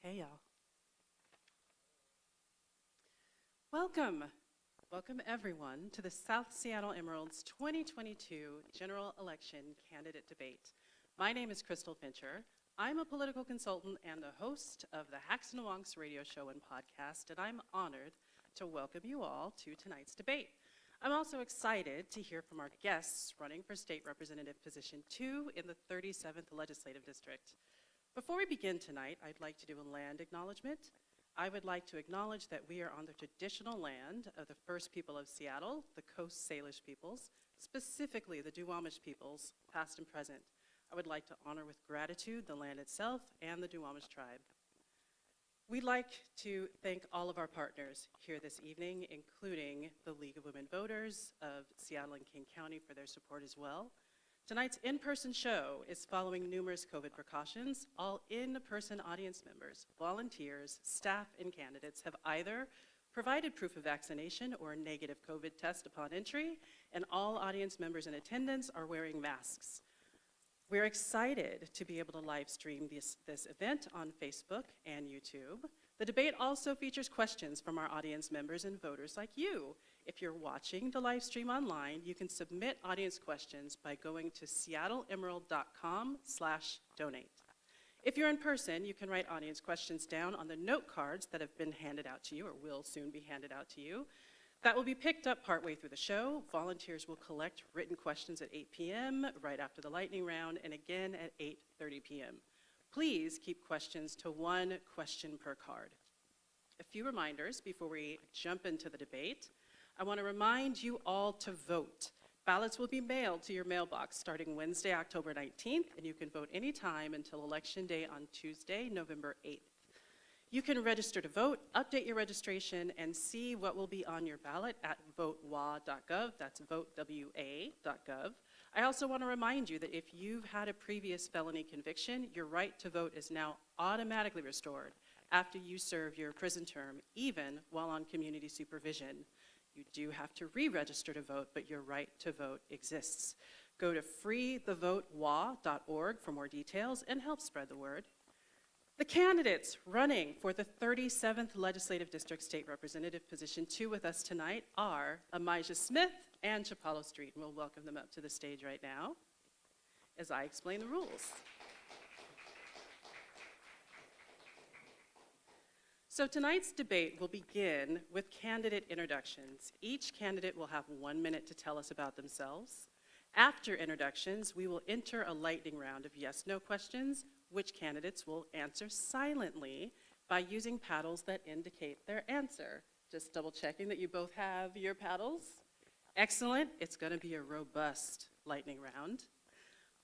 Hey, y'all. Welcome. Welcome, everyone, to the South Seattle Emeralds 2022 General Election Candidate Debate. My name is Crystal Fincher. I'm a political consultant and the host of the Hacks and Wonks radio show and podcast, and I'm honored to welcome you all to tonight's debate. I'm also excited to hear from our guests running for State Representative Position 2 in the 37th Legislative District. Before we begin tonight, I'd like to do a land acknowledgement. I would like to acknowledge that we are on the traditional land of the first people of Seattle, the Coast Salish peoples, specifically the Duwamish peoples, past and present. I would like to honor with gratitude the land itself and the Duwamish tribe. We'd like to thank all of our partners here this evening, including the League of Women Voters of Seattle and King County for their support as well. Tonight's in-person show is following numerous COVID precautions. All in-person audience members, volunteers, staff, and candidates have either provided proof of vaccination or a negative COVID test upon entry, and all audience members in attendance are wearing masks. We're excited to be able to live stream this event on Facebook and YouTube. The debate also features questions from our audience members and voters like you. If you're watching the live stream online, you can submit audience questions by going to seattleemerald.com/donate. If you're in person, you can write audience questions down on the note cards that have been handed out to you or will soon be handed out to you. That will be picked up partway through the show. Volunteers will collect written questions at 8 p.m. right after the lightning round and again at 8:30 p.m. Please keep questions to one question per card. A few reminders before we jump into the debate. I want to remind you all to vote. Ballots will be mailed to your mailbox starting Wednesday, October 19th, and you can vote anytime until Election Day on Tuesday, November 8th. You can register to vote, update your registration, and see what will be on your ballot at votewa.gov. That's votewa.gov. I also want to remind you that if you've had a previous felony conviction, your right to vote is now automatically restored after you serve your prison term, even while on community supervision. You do have to re-register to vote, but your right to vote exists. Go to freethevotewa.org for more details and help spread the word. The candidates running for the 37th Legislative District State Representative Position 2 with us tonight are Emijah Smith and Chipalo Street, and we'll welcome them up to the stage right now as I explain the rules. So tonight's debate will begin with candidate introductions. Each candidate will have 1 minute to tell us about themselves. After introductions, we will enter a lightning round of yes/no questions, which candidates will answer silently by using paddles that indicate their answer. Just double checking that you both have your paddles. Excellent. It's going to be a robust lightning round.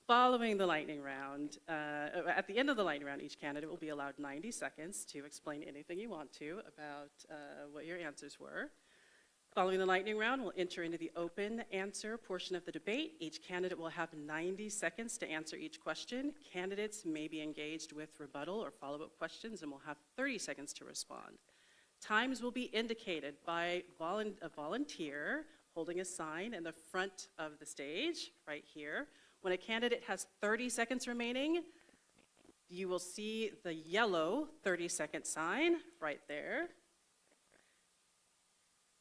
Following the lightning round, at the end of the lightning round, each candidate will be allowed 90 seconds to explain anything you want to about what your answers were. Following the lightning round, we'll enter into the open answer portion of the debate. Each candidate will have 90 seconds to answer each question. Candidates may be engaged with rebuttal or follow-up questions and will have 30 seconds to respond. Times will be indicated by a volunteer holding a sign in the front of the stage, right here. When a candidate has 30 seconds remaining, you will see the yellow 30-second sign right there.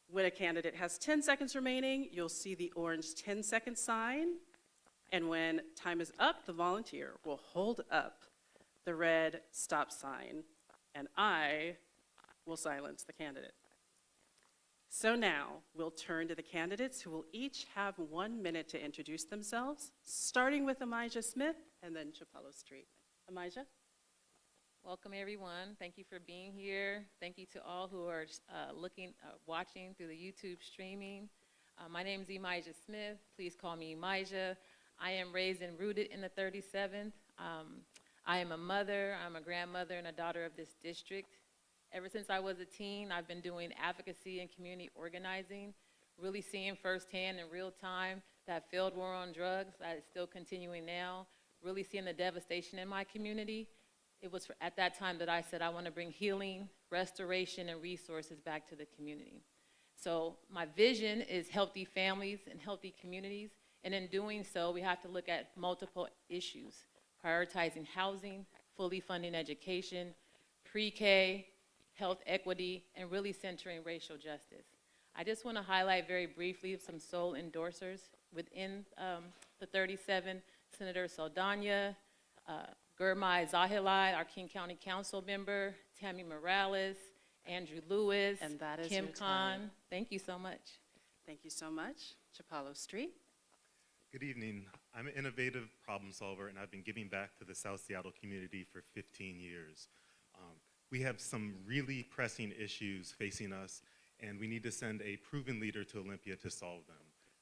When a candidate has 10 seconds remaining, you'll see the orange 10-second sign. And when time is up, the volunteer will hold up the red stop sign, and I will silence the candidate. So now we'll turn to the candidates who will each have 1 minute to introduce themselves, starting with Emijah Smith and then Chipalo Street. Emijah? Welcome, everyone. Thank you for being here. Thank you to all who are watching through the YouTube streaming. My name is Emijah Smith. Please call me Emijah. I am raised and rooted in the 37th. I am a mother, I'm a grandmother, and a daughter of this district. Ever since I was a teen, I've been doing advocacy and community organizing, really seeing firsthand in real time that failed war on drugs that is still continuing now, really seeing the devastation in my community. It was at that time that I said I want to bring healing, restoration, and resources back to the community. So my vision is healthy families and healthy communities, and in doing so, we have to look at multiple issues, prioritizing housing, fully funding education, pre-K, health equity, and really centering racial justice. I just want to highlight very briefly some sole endorsers within the 37, Senator Saldana, Gurmai Zahilai, our King County Council member, Tammy Morales, Andrew Lewis, And that is Kim your Khan. time. Thank you so much. Thank you so much. Chipalo Street. Good evening. I'm an innovative problem solver, and I've been giving back to the South Seattle community for 15 years. We have some really pressing issues facing us, and we need to send a proven leader to Olympia to solve them.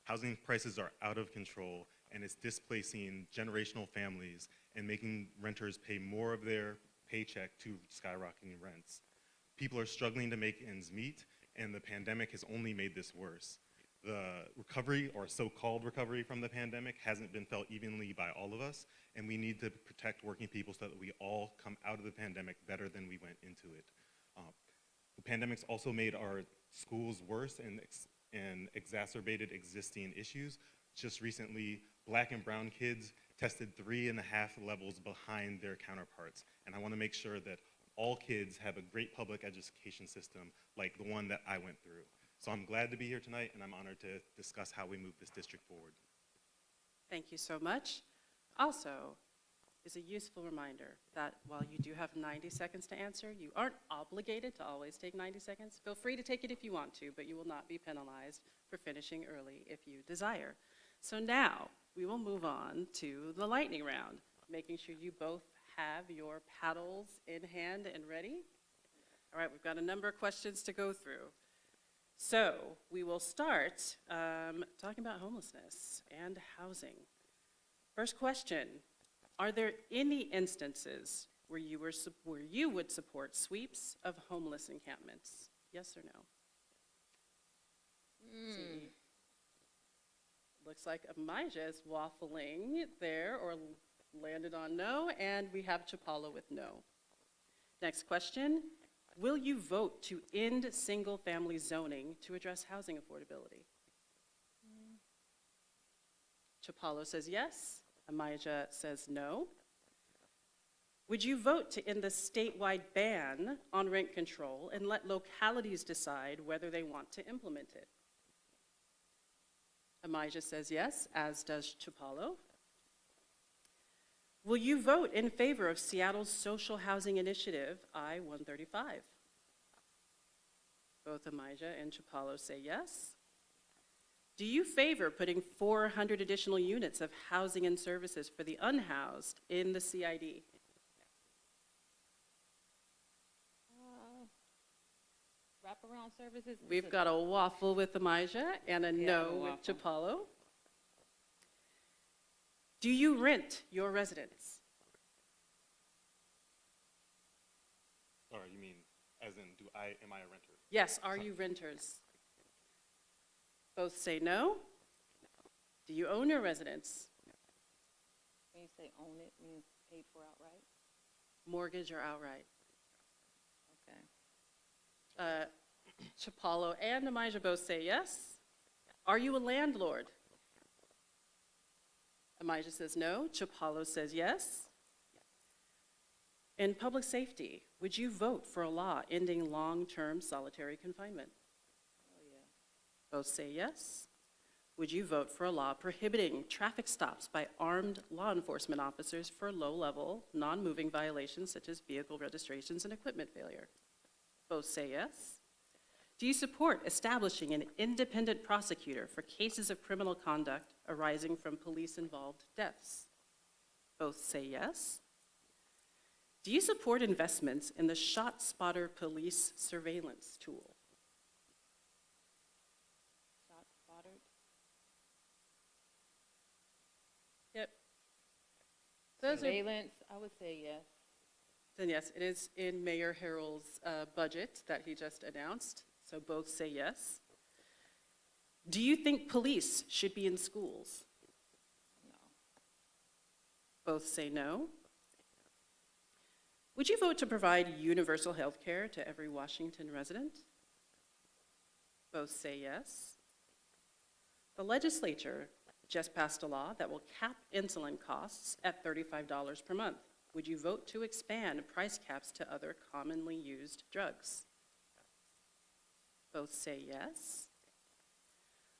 Housing prices are out of control, and it's displacing generational families and making renters pay more of their paycheck to skyrocketing rents. People are struggling to make ends meet, and the pandemic has only made this worse. The recovery, or so-called recovery from the pandemic, hasn't been felt evenly by all of us, and we need to protect working people so that we all come out of the pandemic better than we went into it. The pandemic's also made our schools worse and exacerbated existing issues. Just recently, Black and brown kids tested 3.5 levels behind their counterparts, and I want to make sure that all kids have a great public education system like the one that I went through. So I'm glad to be here tonight, and I'm honored to discuss how we move this district forward. Thank you so much. Also, is a useful reminder that while you do have 90 seconds to answer, you aren't obligated to always take 90 seconds. Feel free to take it if you want to, but you will not be penalized for finishing early if you desire. So now, we will move on to the lightning round, making sure you both have your paddles in hand and ready. All right, we've got a number of questions to go through. So we will start talking about homelessness and housing. First question, are there any instances where you would support sweeps of homeless encampments? Yes or no? See. Looks like Emijah is waffling there or landed on no, and we have Chipalo with no. Next question. Will you vote to end single-family zoning to address housing affordability? Chipalo says yes. Emijah says no. Would you vote to end the statewide ban on rent control and let localities decide whether they want to implement it? Emijah says yes, as does Chipalo. Will you vote in favor of Seattle's social housing initiative, I-135? Both Emijah and Chipalo say yes. Do you favor putting 400 additional units of housing and services for the unhoused in the CID? Wraparound services? We've got a waffle with Emijah and a no with Chipalo. Do you rent your residence? Or you mean, as in, am I a renter? Yes, are you renters? Both say no. Do you own your residence? When you say own it, means paid for outright? Mortgage or outright? Okay. Chipalo and Emijah both say yes. Are you a landlord? Emijah says no. Chipalo says yes. In public safety, would you vote for a law ending long-term solitary confinement? Oh, yeah. Both say yes. Would you vote for a law prohibiting traffic stops by armed law enforcement officers for low-level, non-moving violations such as vehicle registrations and equipment failure? Both say yes. Do you support establishing an independent prosecutor for cases of criminal conduct arising from police-involved deaths? Both say yes. Do you support investments in the ShotSpotter police surveillance tool? Shot spotted? Yep. Those are, Surveillance, I would say yes. then yes, it is in Mayor Harrell's budget that he just announced, so both say yes. Do you think police should be in schools? No. Both say no. Would you vote to provide universal health care to every Washington resident? Both say yes. The legislature just passed a law that will cap insulin costs at $35 per month. Would you vote to expand price caps to other commonly used drugs? Both say yes.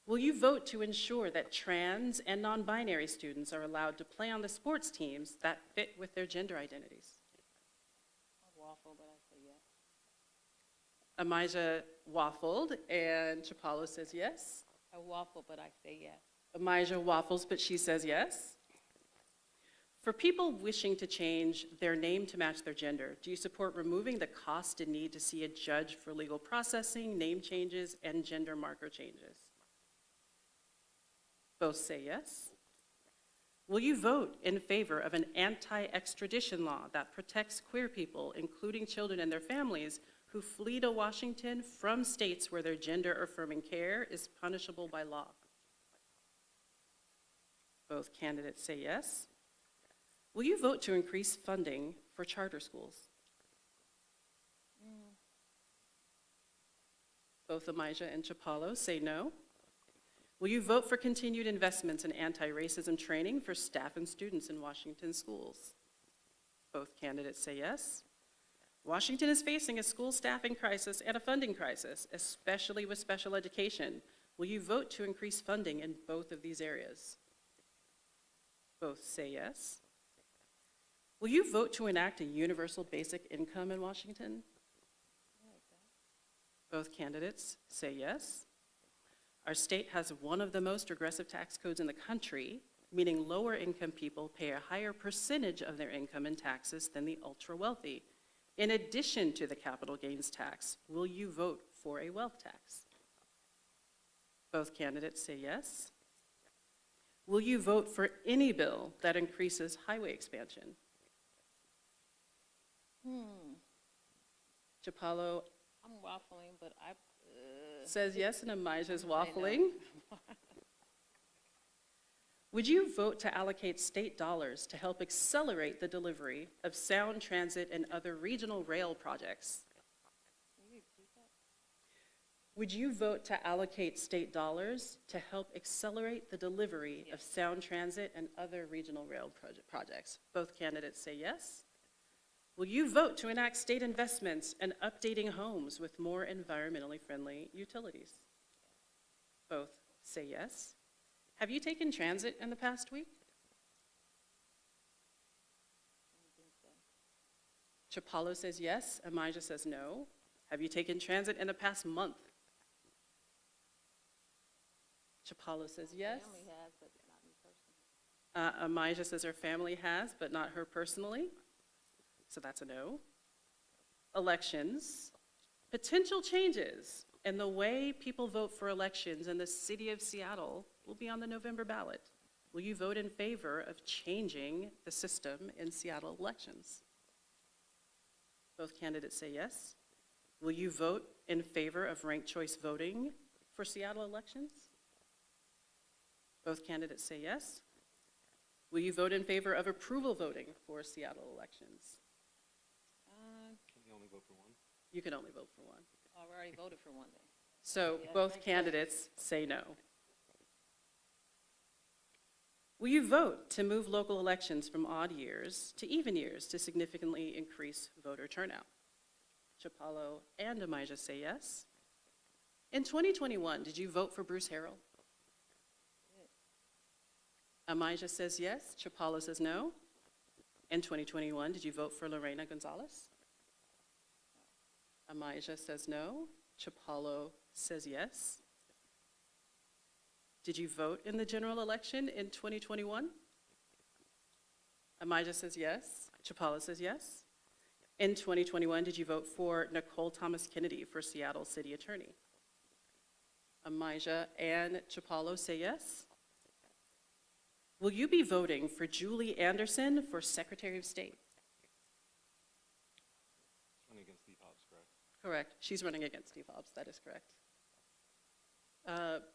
Will you vote to ensure that trans and non-binary students are allowed to play on the sports teams that fit with their gender identities? I waffle, but I say yes. Emijah waffled, and Chipalo says yes. I waffle, but I say yes. Emijah waffles, but she says yes. For people wishing to change their name to match their gender, do you support removing the cost and need to see a judge for legal processing, name changes, and gender marker changes? Both say yes. Will you vote in favor of an anti-extradition law that protects queer people, including children and their families, who flee to Washington from states where their gender-affirming care is punishable by law? Both candidates say yes. Will you vote to increase funding for charter schools? Both Emijah and Chipalo say no. Will you vote for continued investments in anti-racism training for staff and students in Washington schools? Both candidates say yes. Washington is facing a school staffing crisis and a funding crisis, especially with special education. Will you vote to increase funding in both of these areas? Both say yes. Will you vote to enact a universal basic income in Washington? Both candidates say yes. Our state has one of the most regressive tax codes in the country, meaning lower income people pay a higher percentage of their income in taxes than the ultra wealthy. In addition to the capital gains tax, will you vote for a wealth tax? Both candidates say yes. Will you vote for any bill that increases highway expansion? Chipalo I'm waffling, but I says yes, and Emijah's say no. waffling. Would you vote to allocate state dollars to help accelerate the delivery of sound transit and other regional rail projects? Can you repeat that? Would you vote to allocate state dollars to help accelerate the delivery of sound transit and other regional rail projects? Both candidates say yes. Will you vote to enact state investments in updating homes with more environmentally friendly utilities? Both say yes. Have you taken transit in the past week? I don't think so. Chipalo says yes. Emijah says no. Have you taken transit in the past month? Chipalo says yes. Family has, but not me personally. Emijah says her family has, but not her personally. So that's a no. Elections. Potential changes in the way people vote for elections in the city of Seattle will be on the November ballot. Will you vote in favor of changing the system in Seattle elections? Both candidates say yes. Will you vote in favor of ranked choice voting for Seattle elections? Both candidates say yes. Will you vote in favor of approval voting for Seattle elections? Can we only vote for one? You can only vote for one. I've already voted for one then. So Yeah, both thank you. candidates say no. Will you vote to move local elections from odd years to even years to significantly increase voter turnout? Chipalo and Emijah say yes. In 2021, did you vote for Bruce Harrell? Emijah says yes. Chipalo says no. In 2021, did you vote for Lorena Gonzalez? Emijah says no. Chipalo says yes. Did you vote in the general election in 2021? Emijah says yes. Chipalo says yes. In 2021, did you vote for Nicole Thomas Kennedy for Seattle City Attorney? Emijah and Chipalo say yes. Will you be voting for Julie Anderson for Secretary of State? Running against Steve Hobbs, correct? Correct. She's running against Steve Hobbs. That is correct.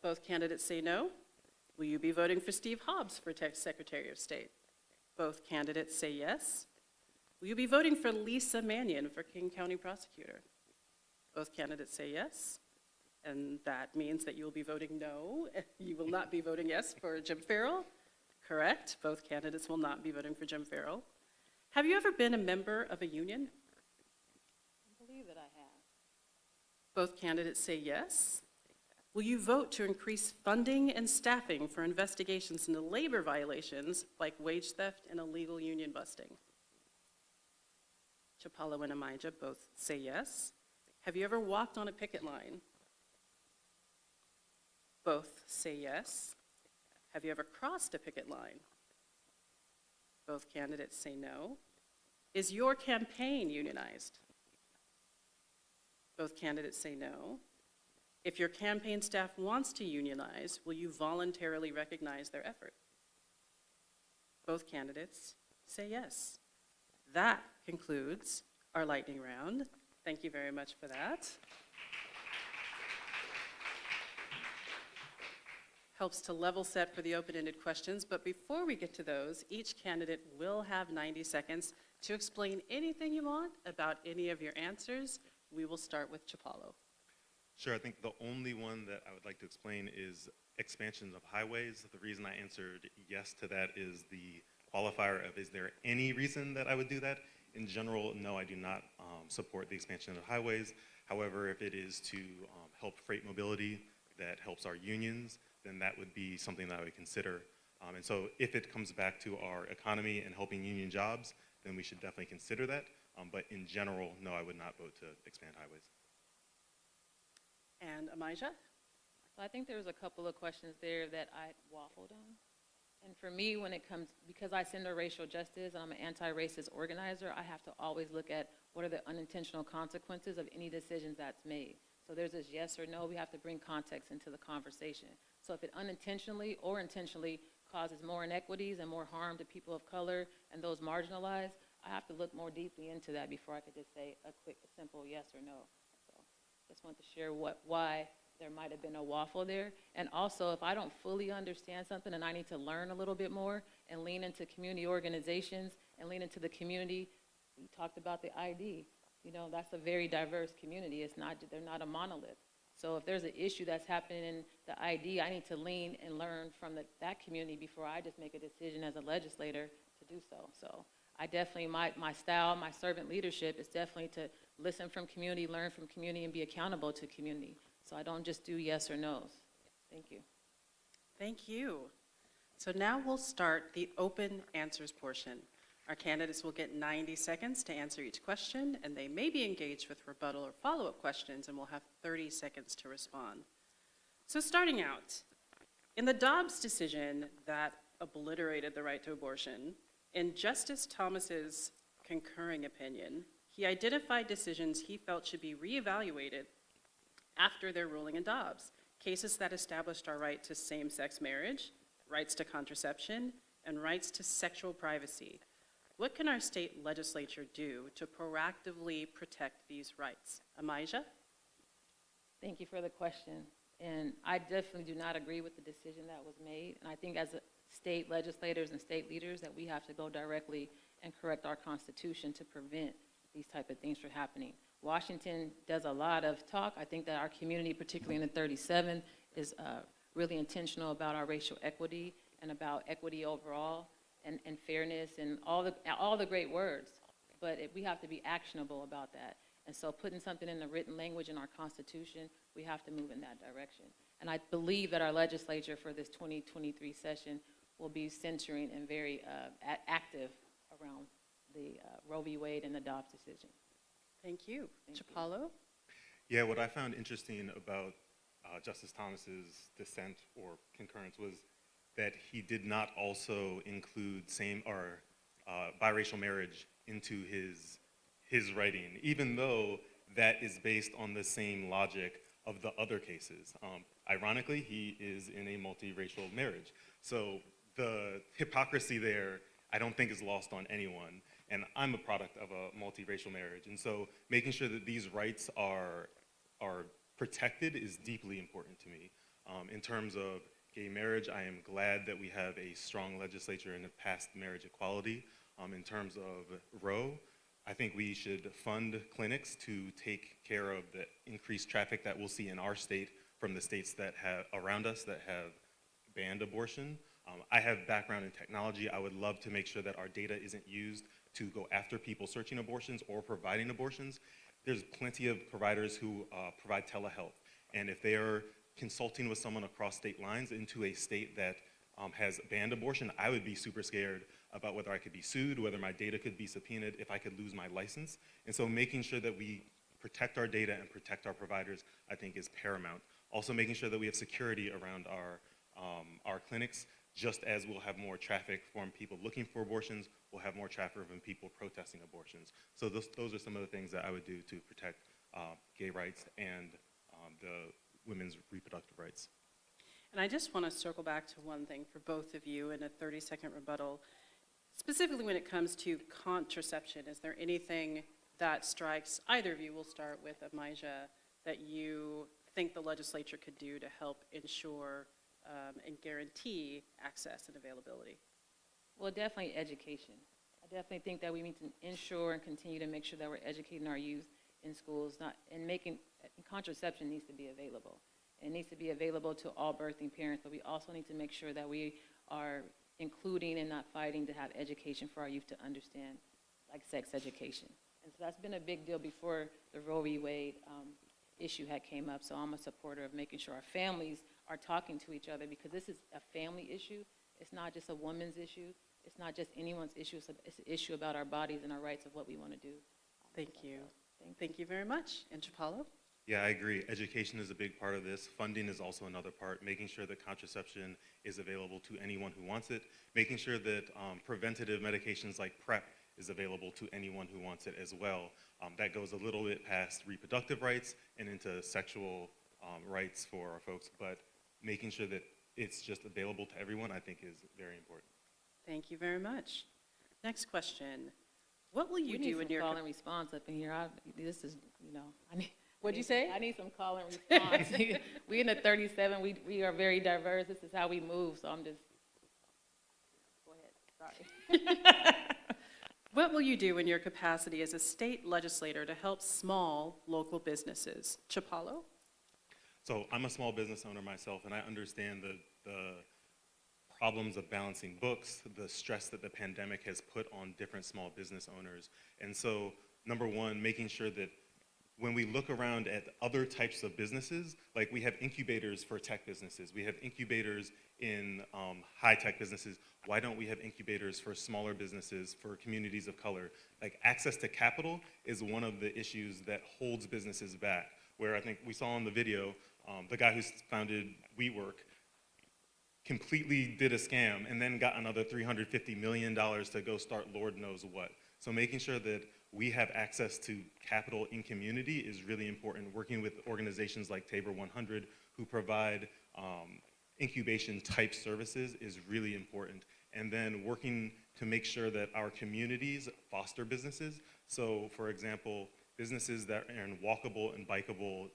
Both candidates say no. Will you be voting for Steve Hobbs for Secretary of State? Both candidates say yes. Will you be voting for Lisa Mannion for King County Prosecutor? Both candidates say yes. And that means that you will be voting no. You will not be voting yes for Jim Farrell. Correct. Both candidates will not be voting for Jim Farrell. Have you ever been a member of a union? I believe that I have. Both candidates say yes. Will you vote to increase funding and staffing for investigations into labor violations like wage theft and illegal union busting? Chipalo and Emijah both say yes. Have you ever walked on a picket line? Both say yes. Have you ever crossed a picket line? Both candidates say no. Is your campaign unionized? Both candidates say no. If your campaign staff wants to unionize, will you voluntarily recognize their effort? Both candidates say yes. That concludes our lightning round. Thank you very much for that. Helps to level set for the open-ended questions, but before we get to those, each candidate will have 90 seconds to explain anything you want about any of your answers. We will start with Chipalo. Sure, I think the only one that I would like to explain is expansions of highways. The reason I answered yes to that is the qualifier of is there any reason that I would do that? In general, no, I do not support the expansion of highways. However, if it is to help freight mobility that helps our unions, then that would be something that I would consider. And so if it comes back to our economy and helping union jobs, then we should definitely consider that. But in general, no, I would not vote to expand highways. And Emijah? So I think there was a couple of questions there that I waffled on. And for me, when it comes, because I center racial justice and I'm an anti-racist organizer, I have to always look at what are the unintentional consequences of any decisions that's made. So there's this yes or no, we have to bring context into the conversation. So if it unintentionally or intentionally causes more inequities and more harm to people of color and those marginalized, I have to look more deeply into that before I could just say a quick, simple yes or no. So just want to share why there might have been a waffle there. And also, if I don't fully understand something and I need to learn a little bit more and lean into community organizations and lean into the community, we talked about the ID. You know, that's a very diverse community. They're not a monolith. So if there's an issue that's happening in the ID, I need to lean and learn from that community before I just make a decision as a legislator to do so. So I definitely, my style, my servant leadership is definitely to listen from community, learn from community, and be accountable to community. So I don't just do yes or no's. Thank you. Thank you. So now we'll start the open answers portion. Our candidates will get 90 seconds to answer each question, and they may be engaged with rebuttal or follow-up questions, and will have 30 seconds to respond. So starting out, in the Dobbs decision that obliterated the right to abortion, in Justice Thomas's concurring opinion, he identified decisions he felt should be reevaluated after their ruling in Dobbs, cases that established our right to same-sex marriage, rights to contraception, and rights to sexual privacy. What can our state legislature do to proactively protect these rights? Emijah? Thank you for the question. And I definitely do not agree with the decision that was made. And I think as state legislators and state leaders that we have to go directly and correct our Constitution to prevent these type of things from happening. Washington does a lot of talk. I think that our community, particularly in the 37, is really intentional about our racial equity and about equity overall and fairness and all the great words. But we have to be actionable about that. And so putting something in the written language in our Constitution, we have to move in that direction. And I believe that our legislature for this 2023 session will be centering and very active around the Roe v. Wade and the Dobbs decision. Thank you. Thank you. Chipalo? Yeah, what I found interesting about Justice Thomas's dissent or concurrence was that he did not also include biracial marriage into his writing, even though that is based on the same logic of the other cases. Ironically, he is in a multiracial marriage. So the hypocrisy there, I don't think is lost on anyone. And I'm a product of a multiracial marriage. And so making sure that these rights are protected is deeply important to me. In terms of gay marriage, I am glad that we have a strong legislature in the past marriage equality. In terms of Roe, I think we should fund clinics to take care of the increased traffic that we'll see in our state from the states that have around us that have banned abortion. I have background in technology. I would love to make sure that our data isn't used to go after people searching abortions or providing abortions. There's plenty of providers who provide telehealth, and if they are consulting with someone across state lines into a state that has banned abortion, I would be super scared about whether I could be sued, whether my data could be subpoenaed, if I could lose my license. And so making sure that we protect our data and protect our providers, I think, is paramount. Also making sure that we have security around our clinics. Just as we'll have more traffic from people looking for abortions, we'll have more traffic from people protesting abortions. So those are some of the things that I would do to protect gay rights and the women's reproductive rights. And I just want to circle back to one thing for both of you in a 30-second rebuttal. Specifically when it comes to contraception, is there anything that strikes either of you, we'll start with Emijah, that you think the legislature could do to help ensure and guarantee access and availability? Well, definitely education. I definitely think that we need to ensure and continue to make sure that we're educating our youth in schools, contraception needs to be available. It needs to be available to all birthing parents, but we also need to make sure that we are including and not fighting to have education for our youth to understand, like sex education. And so that's been a big deal before the Roe v. Wade issue had came up. So I'm a supporter of making sure our families are talking to each other, because this is a family issue. It's not just a woman's issue. It's not just anyone's issue. It's an issue about our bodies and our rights of what we want to do. Thank you. Thank you very much. And Chipalo? Yeah, I agree. Education is a big part of this. Funding is also another part, making sure that contraception is available to anyone who wants it, making sure that preventative medications like PrEP is available to anyone who wants it as well. That goes a little bit past reproductive rights and into sexual rights for our folks, but making sure that it's just available to everyone, I think, is very important. Thank you very much. Next question. What will you do when you're... call and response up in here. This is, What'd you say? I need some call and response. We in the 37, we are very diverse. This is how we move, so I'm just, go ahead, sorry. What will you do in your capacity as a state legislator to help small local businesses? Chipalo? So I'm a small business owner myself, and I understand the problems of balancing books, the stress that the pandemic has put on different small business owners. And so, number one, making sure that when we look around at other types of businesses, like we have incubators for tech businesses, we have incubators in high-tech businesses, why don't we have incubators for smaller businesses, for communities of color? Like, access to capital is one of the issues that holds businesses back, where I think we saw in the video, the guy who founded WeWork completely did a scam and then got another $350 million to go start Lord knows what. So making sure that we have access to capital in community is really important. Working with organizations like Tabor 100 who provide incubation type services is really important. And then working to make sure that our communities foster businesses. So for example, businesses that are in walkable and bikeable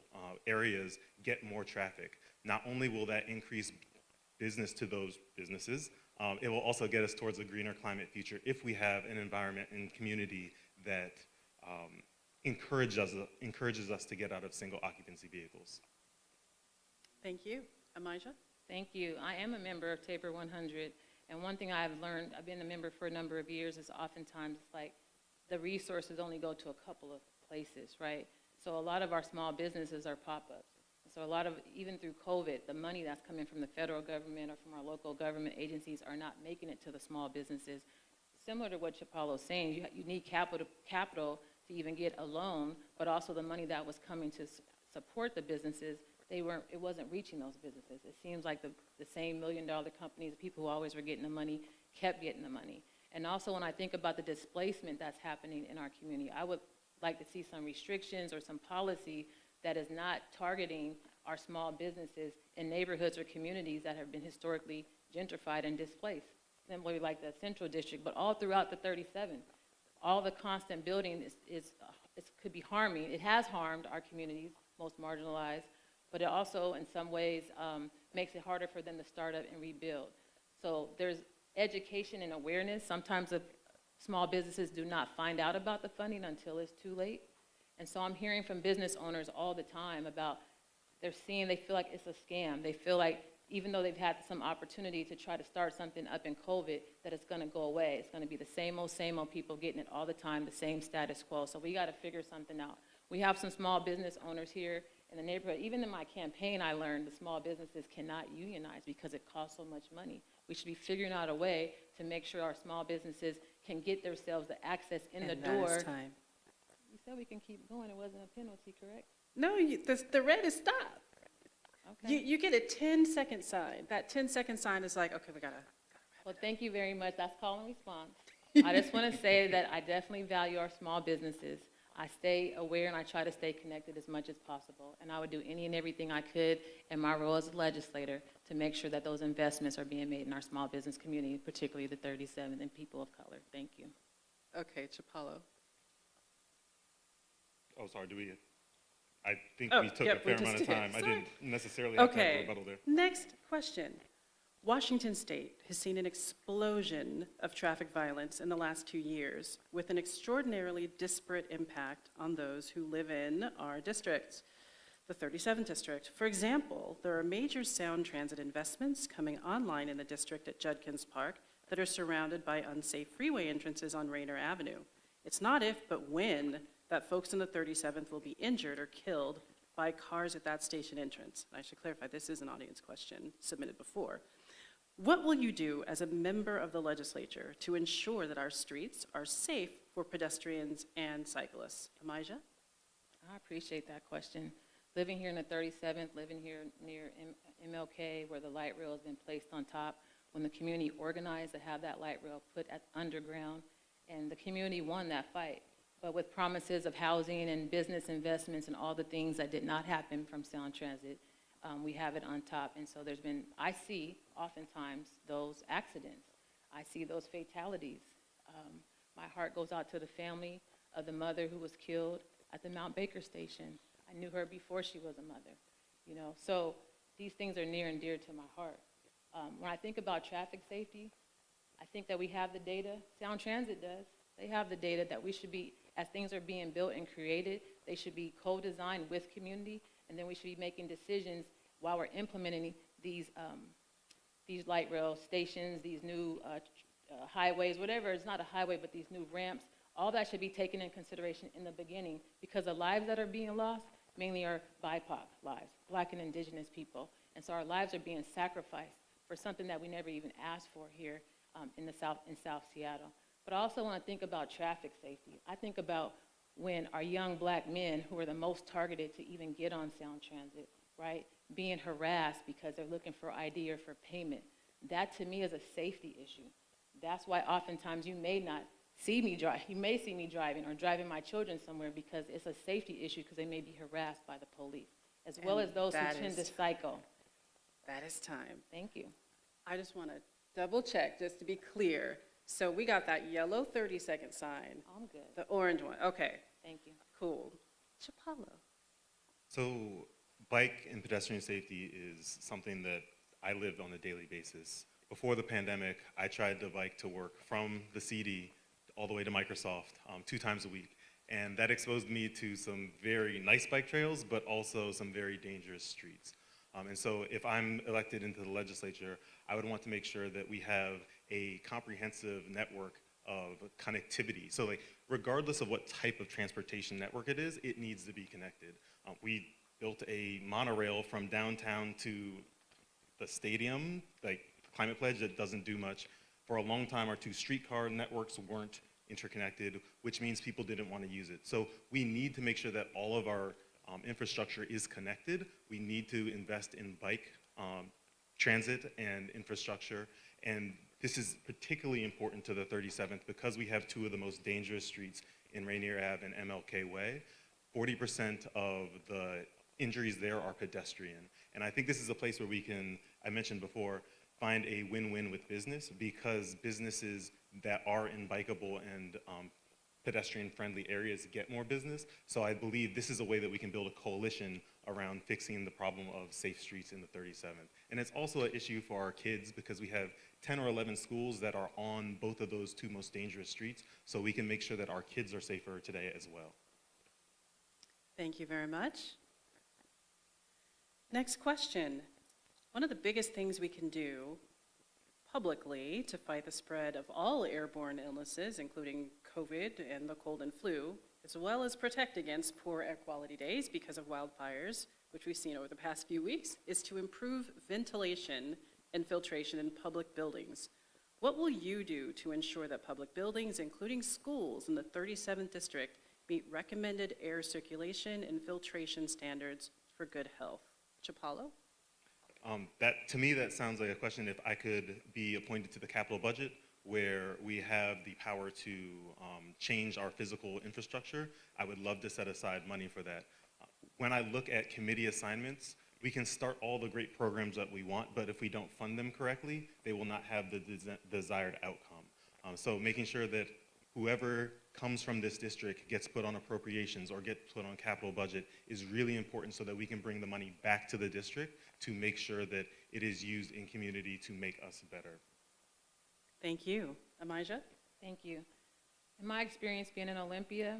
areas get more traffic. Not only will that increase business to those businesses, it will also get us towards a greener climate future if we have an environment and community that encourages us to get out of single occupancy vehicles. Thank you. Emijah? Thank you. I am a member of Tabor 100, and one thing I've learned, I've been a member for a number of years, is oftentimes it's like the resources only go to a couple of places, right? So a lot of our small businesses are pop-ups. So a lot of, even through COVID, the money that's coming from the federal government or from our local government agencies are not making it to the small businesses. Similar to what Chipalo's saying, you need capital to even get a loan, but also the money that was coming to support the businesses, it wasn't reaching those businesses. It seems like the same $1 million companies, the people who always were getting the money, kept getting the money. And also when I think about the displacement that's happening in our community, I would like to see some restrictions or some policy that is not targeting our small businesses in neighborhoods or communities that have been historically gentrified and displaced. Simply like the Central District, but all throughout the 37. All the constant building could be harming. It has harmed our communities, most marginalized, but it also in some ways makes it harder for them to start up and rebuild. So there's education and awareness. Sometimes small businesses do not find out about the funding until it's too late. And so I'm hearing from business owners all the time about they feel like it's a scam. They feel like even though they've had some opportunity to try to start something up in COVID, that it's going to go away. It's going to be the same old people getting it all the time, the same status quo. So we got to figure something out. We have some small business owners here in the neighborhood. Even in my campaign, I learned the small businesses cannot unionize because it costs so much money. We should be figuring out a way to make sure our small businesses can get themselves the access in the door. That is time. You said we can keep going. It wasn't a penalty, correct? No, the red is stop. Okay. You get a 10-second sign. That 10-second sign is like, okay, we gotta. Well, thank you very much. That's call and response. I just want to say that I definitely value our small businesses. I stay aware and I try to stay connected as much as possible. And I would do any and everything I could in my role as a legislator to make sure that those investments are being made in our small business community, particularly the 37 and people of color. Thank you. Okay, Chipalo. Oh, sorry, I think Oh, we took yep, a we fair amount just of did. time. I Sorry. didn't necessarily have time for Okay, rebuttal there. next question. Washington State has seen an explosion of traffic violence in the last 2 years, with an extraordinarily disparate impact on those who live in our district, the 37th district. For example, there are major sound transit investments coming online in the district at Judkins Park that are surrounded by unsafe freeway entrances on Rainier Avenue. It's not if, but when, that folks in the 37th will be injured or killed by cars at that station entrance. And I should clarify, this is an audience question submitted before. What will you do as a member of the legislature to ensure that our streets are safe for pedestrians and cyclists? Emijah? I appreciate that question. Living here in the 37th, living here near MLK, where the light rail has been placed on top, when the community organized to have that light rail put at underground, and the community won that fight. But with promises of housing and business investments and all the things that did not happen from Sound Transit, we have it on top. And so I see oftentimes those accidents. I see those fatalities. My heart goes out to the family of the mother who was killed at the Mount Baker station. I knew her before she was a mother, So these things are near and dear to my heart. When I think about traffic safety, I think that we have the data. Sound Transit does. They have the data that we should be, as things are being built and created, they should be co-designed with community, and then we should be making decisions while we're implementing these light rail stations, these new highways, whatever. It's not a highway, but these new ramps. All that should be taken in consideration in the beginning, because the lives that are being lost mainly are BIPOC lives, Black and Indigenous people. And so our lives are being sacrificed for something that we never even asked for here in South Seattle. But I also want to think about traffic safety. I think about when our young Black men, who are the most targeted to even get on Sound Transit, right, being harassed because they're looking for ID or for payment. That to me is a safety issue. That's why oftentimes you may not see me drive. You may see me driving or driving my children somewhere because it's a safety issue, because they may be harassed by the police, as well as those who tend to cycle. That is time. Thank you. I just want to double check, just to be clear. So we got that yellow 30-second sign. I'm good. The orange one. Okay, Thank you. cool. Chipalo. So bike and pedestrian safety is something that I lived on a daily basis. Before the pandemic, I tried to bike to work from the CD all the way to Microsoft 2 times a week. And that exposed me to some very nice bike trails, but also some very dangerous streets. And so if I'm elected into the legislature, I would want to make sure that we have a comprehensive network of connectivity. So like, regardless of what type of transportation network it is, it needs to be connected. We built a monorail from downtown to the stadium, like Climate Pledge, that doesn't do much. For a long time, our 2 streetcar networks weren't interconnected, which means people didn't want to use it. So we need to make sure that all of our infrastructure is connected. We need to invest in bike transit and infrastructure. And this is particularly important to the 37th because we have 2 of the most dangerous streets in Rainier Ave and MLK Way. 40% of the injuries there are pedestrian. And I think this is a place where we can, I mentioned before, find a win-win with business, because businesses that are in bikeable and pedestrian-friendly areas get more business. So I believe this is a way that we can build a coalition around fixing the problem of safe streets in the 37th. And it's also an issue for our kids, because we have 10 or 11 schools that are on both of those 2 most dangerous streets, so we can make sure that our kids are safer today as well. Thank you very much. Next question. One of the biggest things we can do publicly to fight the spread of all airborne illnesses, including COVID and the cold and flu, as well as protect against poor air quality days because of wildfires, which we've seen over the past few weeks, is to improve ventilation and filtration in public buildings. What will you do to ensure that public buildings, including schools in the 37th district, meet recommended air circulation and filtration standards for good health? Chipalo? To me, that sounds like a question if I could be appointed to the capital budget, where we have the power to change our physical infrastructure. I would love to set aside money for that. When I look at committee assignments, we can start all the great programs that we want, but if we don't fund them correctly, they will not have the desired outcome. So making sure that whoever comes from this district gets put on appropriations or gets put on capital budget is really important so that we can bring the money back to the district to make sure that it is used in community to make us better. Thank you. Emijah? Thank you. In my experience being in Olympia,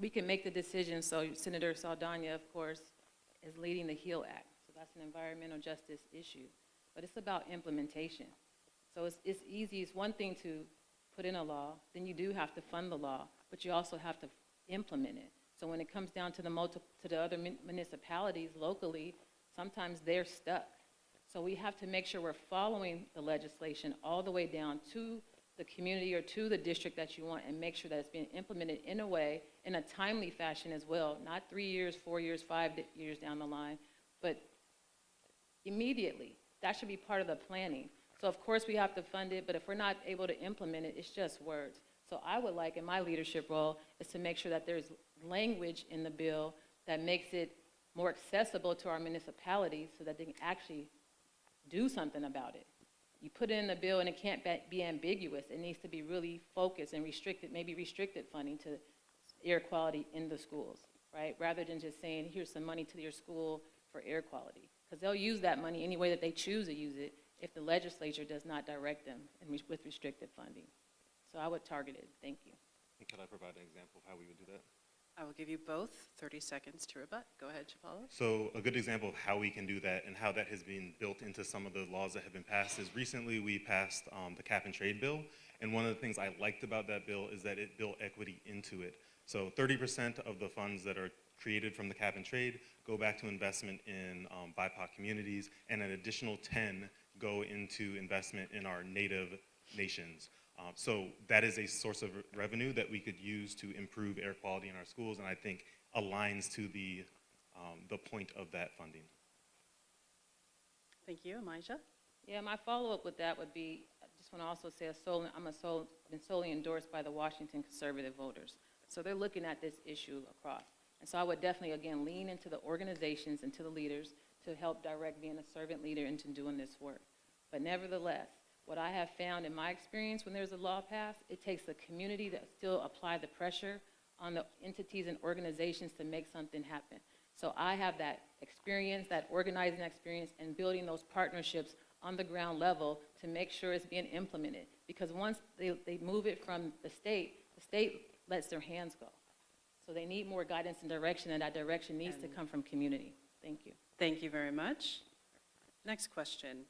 we can make the decision. So Senator Saldana, of course, is leading the HEAL Act. So that's an environmental justice issue. But it's about implementation. So it's easy. It's one thing to put in a law, then you do have to fund the law, but you also have to implement it. So when it comes down to the other municipalities locally, sometimes they're stuck. So we have to make sure we're following the legislation all the way down to the community or to the district that you want and make sure that it's being implemented in a way, in a timely fashion as well, not 3 years, 4 years, 5 years down the line, but immediately. That should be part of the planning. So of course we have to fund it, but if we're not able to implement it, it's just words. So I would like, in my leadership role, is to make sure that there's language in the bill that makes it more accessible to our municipalities so that they can actually do something about it. You put it in the bill and it can't be ambiguous. It needs to be really focused and restricted, maybe restricted funding to air quality in the schools, right? Rather than just saying, here's some money to your school for air quality. Because they'll use that money any way that they choose to use it if the legislature does not direct them with restricted funding. So I would target it. Thank you. And could I provide an example of how we would do that? I will give you both 30 seconds to rebut. Go ahead, Chipalo. So a good example of how we can do that and how that has been built into some of the laws that have been passed is recently we passed the cap and trade bill. And one of the things I liked about that bill is that it built equity into it. So 30% of the funds that are created from the cap and trade go back to investment in BIPOC communities, and an additional 10 go into investment in our native nations. So that is a source of revenue that we could use to improve air quality in our schools, and I think aligns to the point of that funding. Thank you. Emijah? Yeah, my follow-up with that would be, I just want to also say been solely endorsed by the Washington conservative voters. So they're looking at this issue across. And so I would definitely, again, lean into the organizations and to the leaders to help direct being a servant leader into doing this work. But nevertheless, what I have found in my experience when there's a law passed, it takes the community to still apply the pressure on the entities and organizations to make something happen. So I have that experience, that organizing experience, and building those partnerships on the ground level to make sure it's being implemented. Because once they move it from the state lets their hands go. So they need more guidance and direction, and that direction needs to come from community. Thank you. Thank you very much. Next question.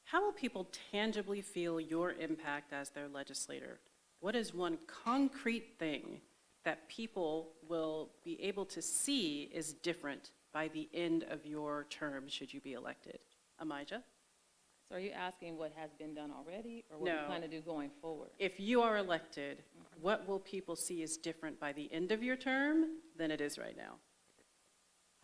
How will people tangibly feel your impact as their legislator? What is one concrete thing that people will be able to see is different by the end of your term should you be elected? Emijah? So are you asking what has been done already or what No. we plan to do going forward? If you are elected, what will people see is different by the end of your term than it is right now?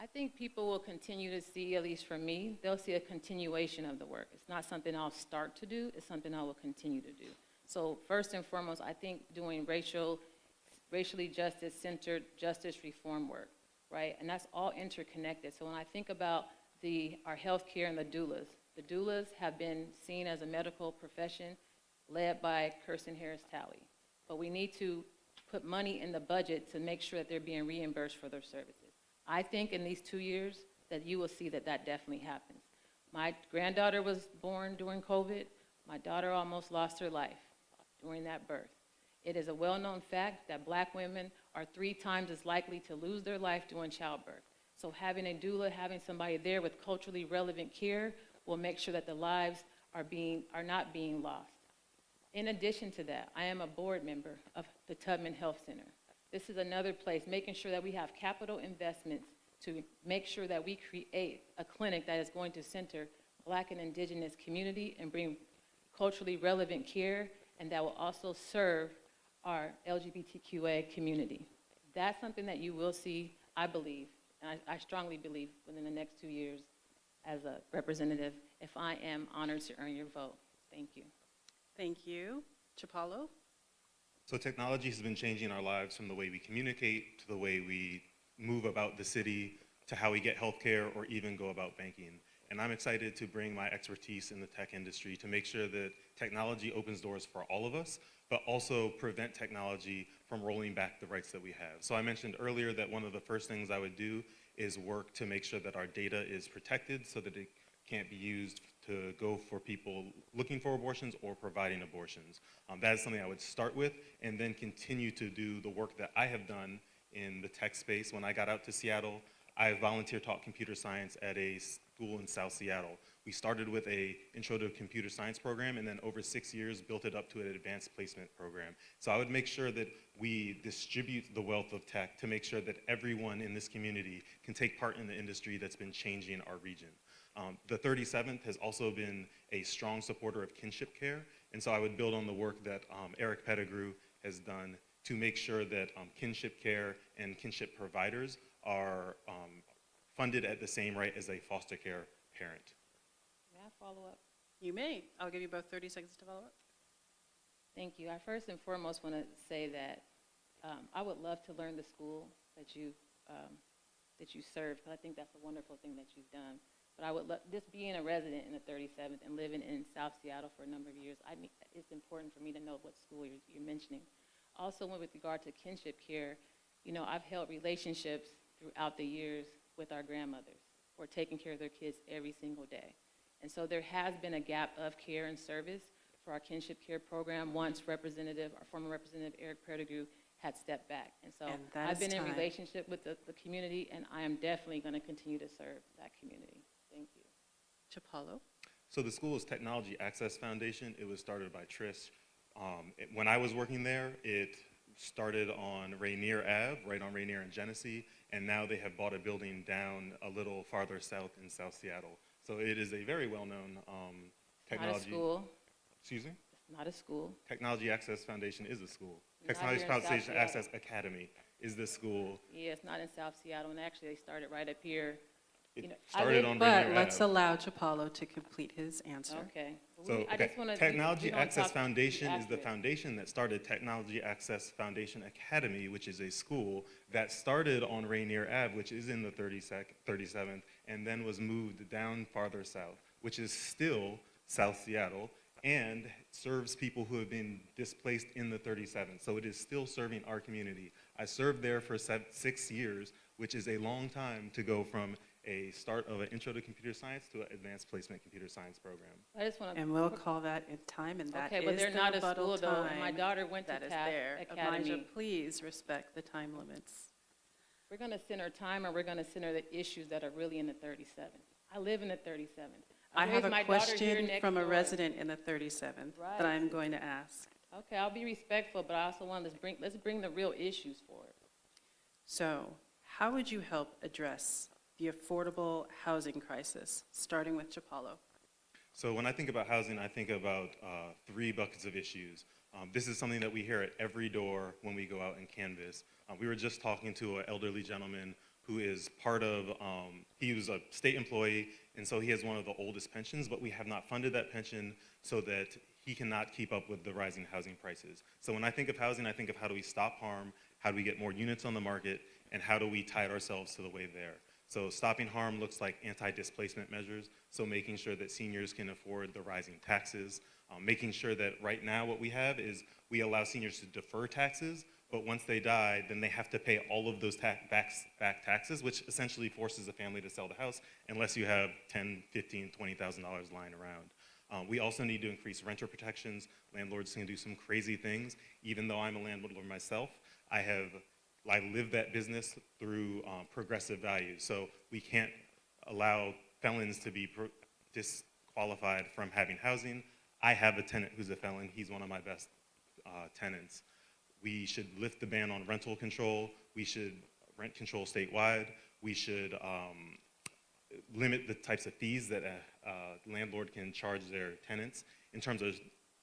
I think people will continue to see, at least for me, they'll see a continuation of the work. It's not something I'll start to do, it's something I will continue to do. So first and foremost, I think doing racially justice-centered justice reform work, right? And that's all interconnected. So when I think about our healthcare and the doulas have been seen as a medical profession led by Kirsten Harris-Talley. But we need to put money in the budget to make sure that they're being reimbursed for their services. I think in these 2 years that you will see that that definitely happens. My granddaughter was born during COVID. My daughter almost lost her life during that birth. It is a well-known fact that Black women are 3 times as likely to lose their life during childbirth. So having a doula, having somebody there with culturally relevant care will make sure that the lives are not being lost. In addition to that, I am a board member of the Tubman Health Center. This is another place, making sure that we have capital investments to make sure that we create a clinic that is going to center Black and Indigenous community and bring culturally relevant care, and that will also serve our LGBTQA community. That's something that you will see, I believe, and I strongly believe within the next 2 years as a representative, if I am honored to earn your vote. Thank you. Thank you. Chipalo? So technology has been changing our lives from the way we communicate to the way we move about the city to how we get healthcare or even go about banking. And I'm excited to bring my expertise in the tech industry to make sure that technology opens doors for all of us, but also prevent technology from rolling back the rights that we have. So I mentioned earlier that one of the first things I would do is work to make sure that our data is protected so that it can't be used to go for people looking for abortions or providing abortions. That is something I would start with and then continue to do the work that I have done in the tech space. When I got out to Seattle, I volunteer taught computer science at a school in South Seattle. We started with an intro to computer science program and then over 6 years built it up to an advanced placement program. So I would make sure that we distribute the wealth of tech to make sure that everyone in this community can take part in the industry that's been changing our region. The 37th has also been a strong supporter of kinship care, and so I would build on the work that Eric Pettigrew has done to make sure that kinship care and kinship providers are funded at the same rate as a foster care parent. May I follow up? You may. I'll give you both 30 seconds to follow up. Thank you. I first and foremost want to say that I would love to learn the school that you serve, because I think that's a wonderful thing that you've done. But I would love, just being a resident in the 37th and living in South Seattle for a number of years, it's important for me to know what school you're mentioning. Also, with regard to kinship care, you know, I've held relationships throughout the years with our grandmothers who are taking care of their kids every single day. And so there has been a gap of care and service for our kinship care program once our former Representative Eric Pettigrew had stepped back. And so I've been in relationship with the community, and I am definitely going to continue to serve that community. Thank you. Chipalo? So the school is Technology Access Foundation. It was started by Trish. When I was working there, it started on Rainier Ave, right on Rainier and Genesee, and now they have bought a building down a little farther south in South Seattle. So it is a very well-known technology. Not a school. Excuse me? It's not a school. Technology Access Foundation is a school. Not Technology here in South Foundation Seattle. Access Academy is the school. Yeah, it's not in South Seattle, and actually they started right up here. It You know, started on But Rainier let's Ave. allow Chipalo to complete his answer. Okay. So, I okay, just wanna- we Technology don't Access talk- Foundation is the accurate. foundation that started Technology Access Foundation Academy, which is a school that started on Rainier Ave, which is in the 37th, and then was moved down farther south, which is still South Seattle, and serves people who have been displaced in the 37th. So it is still serving our community. I served there for 6 years, which is a long time to go from a start of an intro to computer science to an advanced placement computer science program. I just want to. And we'll call that in time, and that is Okay, but they're the not a rebuttal school, though, and my time daughter went to that is Taft there. Academy. Emijah, please respect the time limits. We're going to center time, or we're going to center the issues that are really in the 37th. I live in the 37th. I have raised a my daughter here question next from a door. resident in the 37th Right. that I'm going to ask. Okay, I'll be respectful, but I also want let's bring the real issues forward. So, how would you help address the affordable housing crisis, starting with Chipalo? So when I think about housing, I think about 3 buckets of issues. This is something that we hear at every door when we go out and canvass. We were just talking to an elderly gentleman who is part of, he was a state employee, and so he has one of the oldest pensions, but we have not funded that pension so that he cannot keep up with the rising housing prices. So when I think of housing, I think of how do we stop harm, how do we get more units on the market, and how do we tide ourselves to the way there. So stopping harm looks like anti-displacement measures, so making sure that seniors can afford the rising taxes, making sure that right now what we have is we allow seniors to defer taxes, but once they die, then they have to pay all of those back taxes, which essentially forces a family to sell the house unless you have $10,000, $15,000, $20,000 lying around. We also need to increase renter protections. Landlords can do some crazy things. Even though I'm a landlord myself, I have live that business through progressive values. So we can't allow felons to be disqualified from having housing. I have a tenant who's a felon. He's one of my best tenants. We should lift the ban on rental control. We should rent control statewide. We should limit the types of fees that a landlord can charge their tenants. In terms of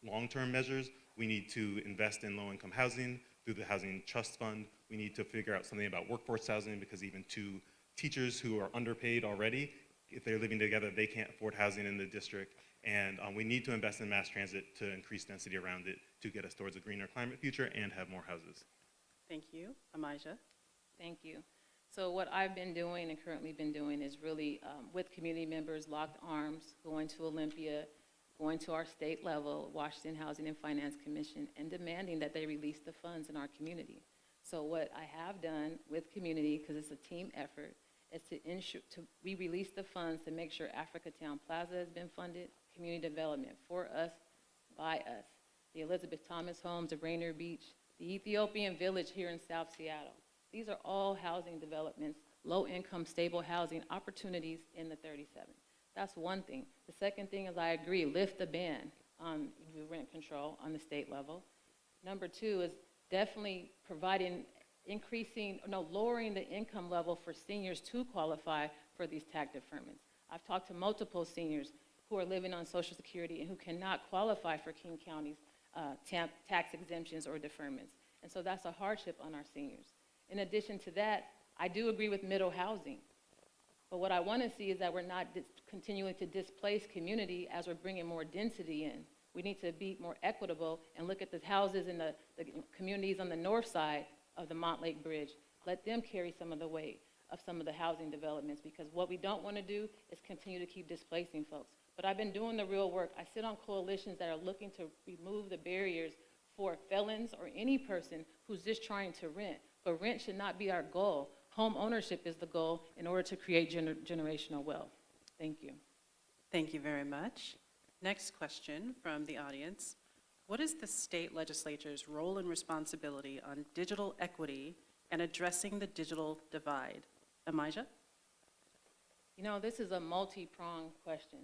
long-term measures, we need to invest in low-income housing through the Housing Trust Fund. We need to figure out something about workforce housing, because even two teachers who are underpaid already, if they're living together, they can't afford housing in the district. And we need to invest in mass transit to increase density around it to get us towards a greener climate future and have more houses. Thank you. Emijah? Thank you. So what I've been doing and currently been doing is really with community members, locked arms, going to Olympia, going to our state level, Washington Housing and Finance Commission, and demanding that they release the funds in our community. So what I have done with community, because it's a team effort, is to ensure we release the funds to make sure Africatown Plaza has been funded, community development for us, by us. The Elizabeth Thomas Homes of Rainier Beach, the Ethiopian Village here in South Seattle. These are all housing developments, low-income, stable housing opportunities in the 37. That's one thing. The second thing is I agree, lift the ban on rent control on the state level. Number two is definitely lowering the income level for seniors to qualify for these tax deferments. I've talked to multiple seniors who are living on Social Security and who cannot qualify for King County's tax exemptions or deferments. And so that's a hardship on our seniors. In addition to that, I do agree with middle housing. But what I want to see is that we're not continuing to displace community as we're bringing more density in. We need to be more equitable and look at the houses in the communities on the north side of the Montlake Bridge. Let them carry some of the weight of some of the housing developments, because what we don't want to do is continue to keep displacing folks. But I've been doing the real work. I sit on coalitions that are looking to remove the barriers for felons or any person who's just trying to rent. But rent should not be our goal. Home ownership is the goal in order to create generational wealth. Thank you. Thank you very much. Next question from the audience. What is the state legislature's role and responsibility on digital equity and addressing the digital divide? Emijah? You know, this is a multi-pronged question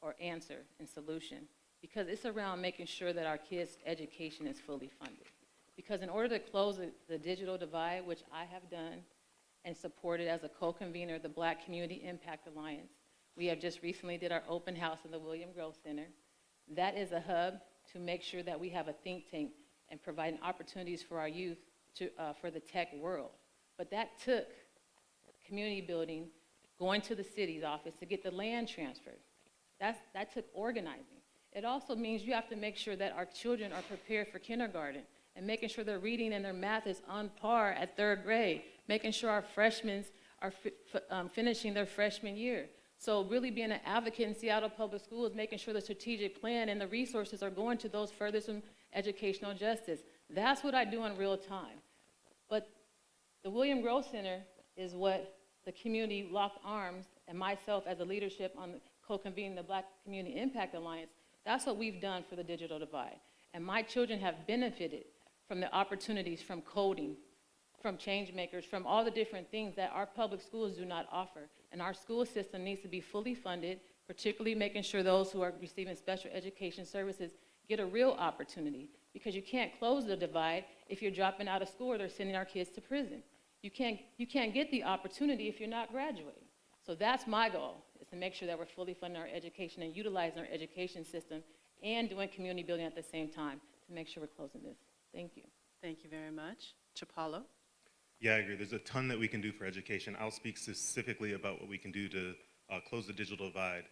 or answer and solution, because it's around making sure that our kids' education is fully funded. Because in order to close the digital divide, which I have done and supported as a co-convener of the Black Community Impact Alliance, we have just recently did our open house in the William Grove Center. That is a hub to make sure that we have a think tank and providing opportunities for our youth for the tech world. But that took community building, going to the city's office to get the land transferred. That took organizing. It also means you have to make sure that our children are prepared for kindergarten and making sure their reading and their math is on par at 3rd grade, making sure our freshmen are finishing their freshman year. So really being an advocate in Seattle Public Schools, making sure the strategic plan and the resources are going to those furthest from educational justice. That's what I do in real time. But the William Grove Center is what the community locked arms and myself as a leadership on co-convening the Black Community Impact Alliance, that's what we've done for the digital divide. And my children have benefited from the opportunities from coding, from change makers, from all the different things that our public schools do not offer. And our school system needs to be fully funded, particularly making sure those who are receiving special education services get a real opportunity. Because you can't close the divide if you're dropping out of school or they're sending our kids to prison. You can't get the opportunity if you're not graduating. So that's my goal, is to make sure that we're fully funding our education and utilizing our education system and doing community building at the same time to make sure we're closing this. Thank you. Thank you very much. Chipalo? Yeah, I agree. There's a ton that we can do for education. I'll speak specifically about what we can do to close the digital divide.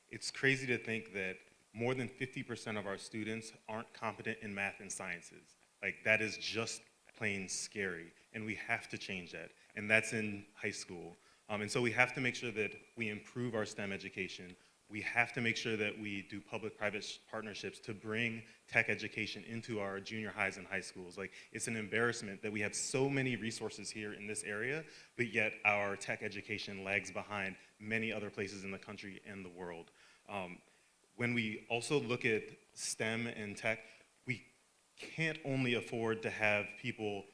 It's crazy to think that more than 50% of our students aren't competent in math and sciences. Like, that is just plain scary, and we have to change that, and that's in high school. And so we have to make sure that we improve our STEM education. We have to make sure that we do public-private partnerships to bring tech education into our junior highs and high schools. Like, it's an embarrassment that we have so many resources here in this area, but yet our tech education lags behind many other places in the country and the world. When we also look at STEM and tech, we can't only afford to have people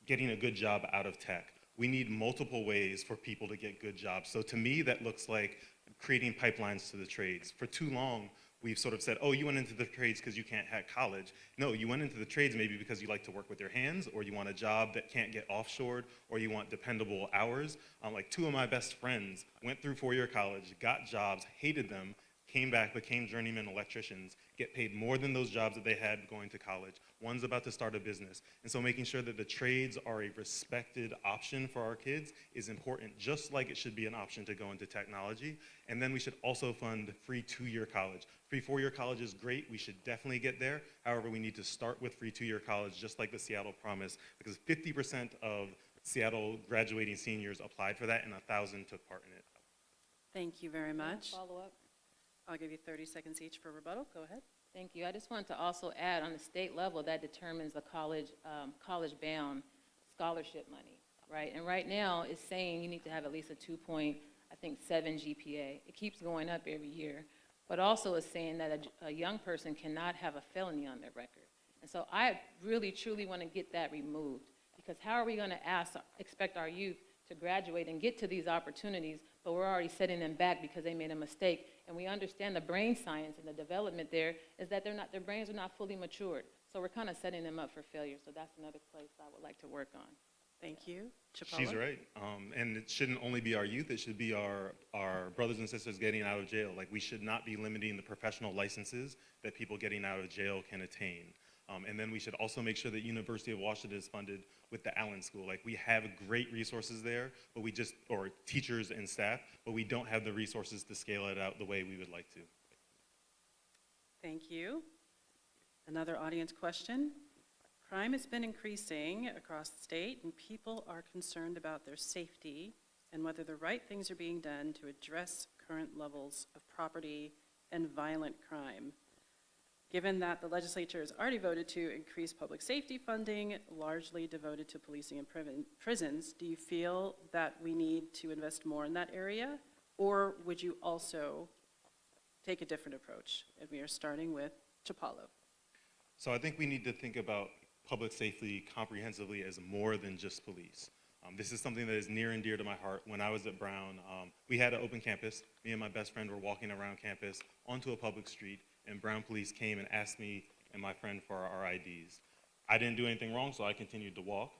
getting a good job out of tech. We need multiple ways for people to get good jobs. So to me, that looks like creating pipelines to the trades. For too long, we've sort of said, oh, you went into the trades because you can't have college. No, you went into the trades maybe because you like to work with your hands, or you want a job that can't get offshored, or you want dependable hours. Like 2 of my best friends went through 4-year college, got jobs, hated them, came back, became journeyman electricians, get paid more than those jobs that they had going to college. One's about to start a business. And so making sure that the trades are a respected option for our kids is important, just like it should be an option to go into technology. And then we should also fund free 2-year college. Free 4-year college is great. We should definitely get there. However, we need to start with free 2-year college, just like the Seattle Promise, because 50% of Seattle graduating seniors applied for that, and 1,000 took part in it. Thank you very much. Follow up. I'll give you 30 seconds each for rebuttal. Go ahead. Thank you. I just wanted to also add, on the state level, that determines the college-bound scholarship money, right? And right now, it's saying you need to have at least a 2.7 GPA. It keeps going up every year. But also it's saying that a young person cannot have a felony on their record. And so I really, truly want to get that removed, because how are we going to expect our youth to graduate and get to these opportunities, but we're already setting them back because they made a mistake? And we understand the brain science and the development there is that their brains are not fully matured. So we're kind of setting them up for failure. So that's another place I would like to work on. Thank you. Chipalo? She's right. And it shouldn't only be our youth, it should be our brothers and sisters getting out of jail. Like, we should not be limiting the professional licenses that people getting out of jail can attain. And then we should also make sure that University of Washington is funded with the Allen School. Like, we have great resources there, but or teachers and staff, but we don't have the resources to scale it out the way we would like to. Thank you. Another audience question. Crime has been increasing across the state, and people are concerned about their safety and whether the right things are being done to address current levels of property and violent crime. Given that the legislature has already voted to increase public safety funding, largely devoted to policing and prisons, do you feel that we need to invest more in that area? Or would you also take a different approach? And we are starting with Chipalo. So I think we need to think about public safety comprehensively as more than just police. This is something that is near and dear to my heart. When I was at Brown, we had an open campus. Me and my best friend were walking around campus onto a public street, and Brown police came and asked me and my friend for our IDs. I didn't do anything wrong, so I continued to walk.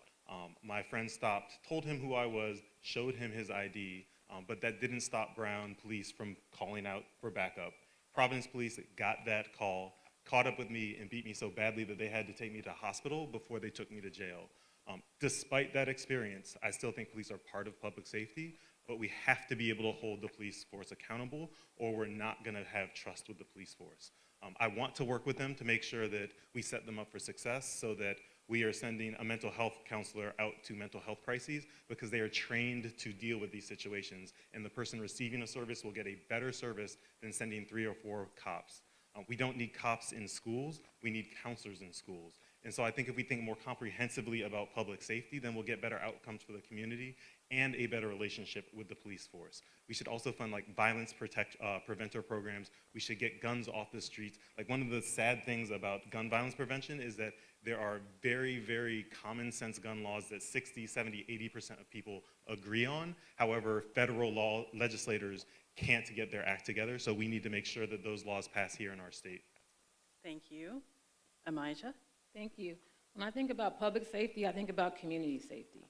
My friend stopped, told him who I was, showed him his ID, but that didn't stop Brown police from calling out for backup. Providence police got that call, caught up with me, and beat me so badly that they had to take me to hospital before they took me to jail. Despite that experience, I still think police are part of public safety, but we have to be able to hold the police force accountable, or we're not going to have trust with the police force. I want to work with them to make sure that we set them up for success, so that we are sending a mental health counselor out to mental health crises, because they are trained to deal with these situations, and the person receiving a service will get a better service than sending 3 or 4 cops. We don't need cops in schools, we need counselors in schools. And so I think if we think more comprehensively about public safety, then we'll get better outcomes for the community and a better relationship with the police force. We should also fund like violence preventer programs. We should get guns off the streets. Like, one of the sad things about gun violence prevention is that there are very, very common sense gun laws that 60, 70, 80% of people agree on. However, federal law legislators can't get their act together, so we need to make sure that those laws pass here in our state. Thank you. Emijah? Thank you. When I think about public safety, I think about community safety.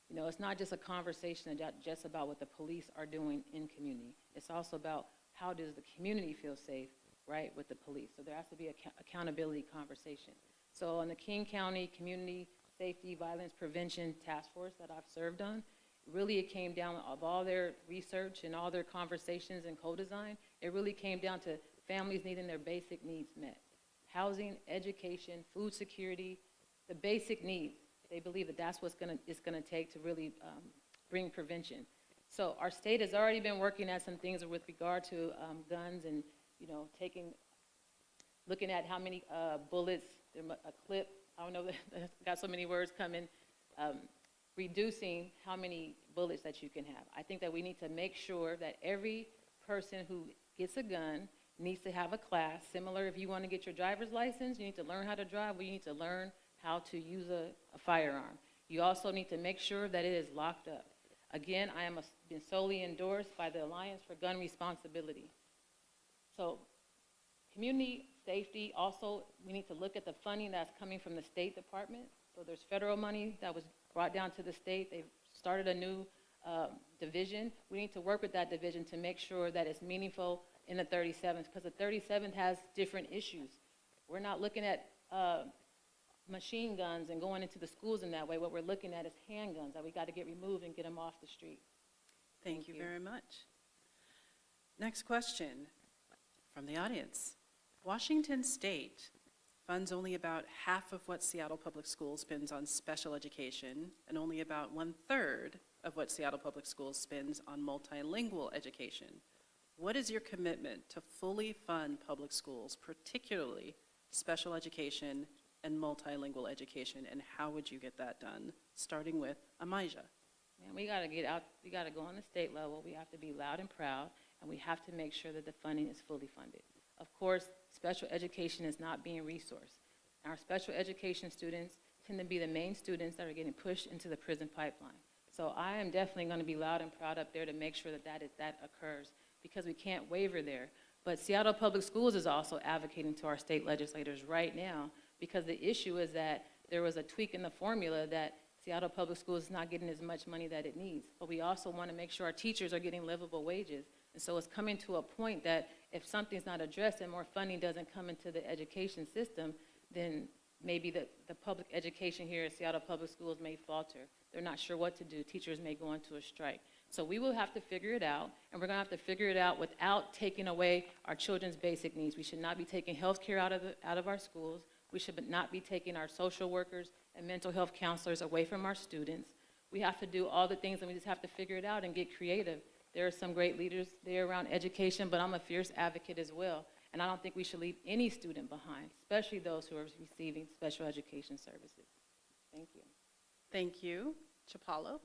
You know, it's not just a conversation just about what the police are doing in community. It's also about how does the community feel safe, right, with the police. So there has to be an accountability conversation. So on the King County Community Safety Violence Prevention Task Force that I've served on, really it came down of all their research and all their conversations and co-design, it really came down to families needing their basic needs met. Housing, education, food security, the basic needs. They believe that that's what it's gonna take to really bring prevention. So our state has already been working at some things with regard to guns and, you know, looking at how many bullets, a clip, I don't know, got so many words coming, reducing how many bullets that you can have. I think that we need to make sure that every person who gets a gun needs to have a class. Similar, if you want to get your driver's license, you need to learn how to drive, well, you need to learn how to use a firearm. You also need to make sure that it is locked up. Again, I am been solely endorsed by the Alliance for Gun Responsibility. So community safety, also, we need to look at the funding that's coming from the State Department. So there's federal money that was brought down to the state. They've started a new division. We need to work with that division to make sure that it's meaningful in the 37th, because the 37th has different issues. We're not looking at machine guns and going into the schools in that way. What we're looking at is handguns that we got to get removed and get them off the street. Thank you very much. Next question from the audience. Washington State funds only about half of what Seattle Public Schools spends on special education and only about 1/3 of what Seattle Public Schools spends on multilingual education. What is your commitment to fully fund public schools, particularly special education and multilingual education, and how would you get that done? Starting with Emijah. Man, we got to get out, we got to go on the state level. We have to be loud and proud, and we have to make sure that the funding is fully funded. Of course, special education is not being resourced. Our special education students tend to be the main students that are getting pushed into the prison pipeline. So I am definitely going to be loud and proud up there to make sure that that occurs, because we can't waver there. But Seattle Public Schools is also advocating to our state legislators right now, because the issue is that there was a tweak in the formula that Seattle Public Schools is not getting as much money that it needs. But we also want to make sure our teachers are getting livable wages. And so it's coming to a point that if something's not addressed and more funding doesn't come into the education system, then maybe the public education here at Seattle Public Schools may falter. They're not sure what to do. Teachers may go into a strike. So we will have to figure it out, and we're going to have to figure it out without taking away our children's basic needs. We should not be taking health care out of our schools. We should not be taking our social workers and mental health counselors away from our students. We have to do all the things, and we just have to figure it out and get creative. There are some great leaders there around education, but I'm a fierce advocate as well. And I don't think we should leave any student behind, especially those who are receiving special education services. Thank you. Thank you. Chipalo.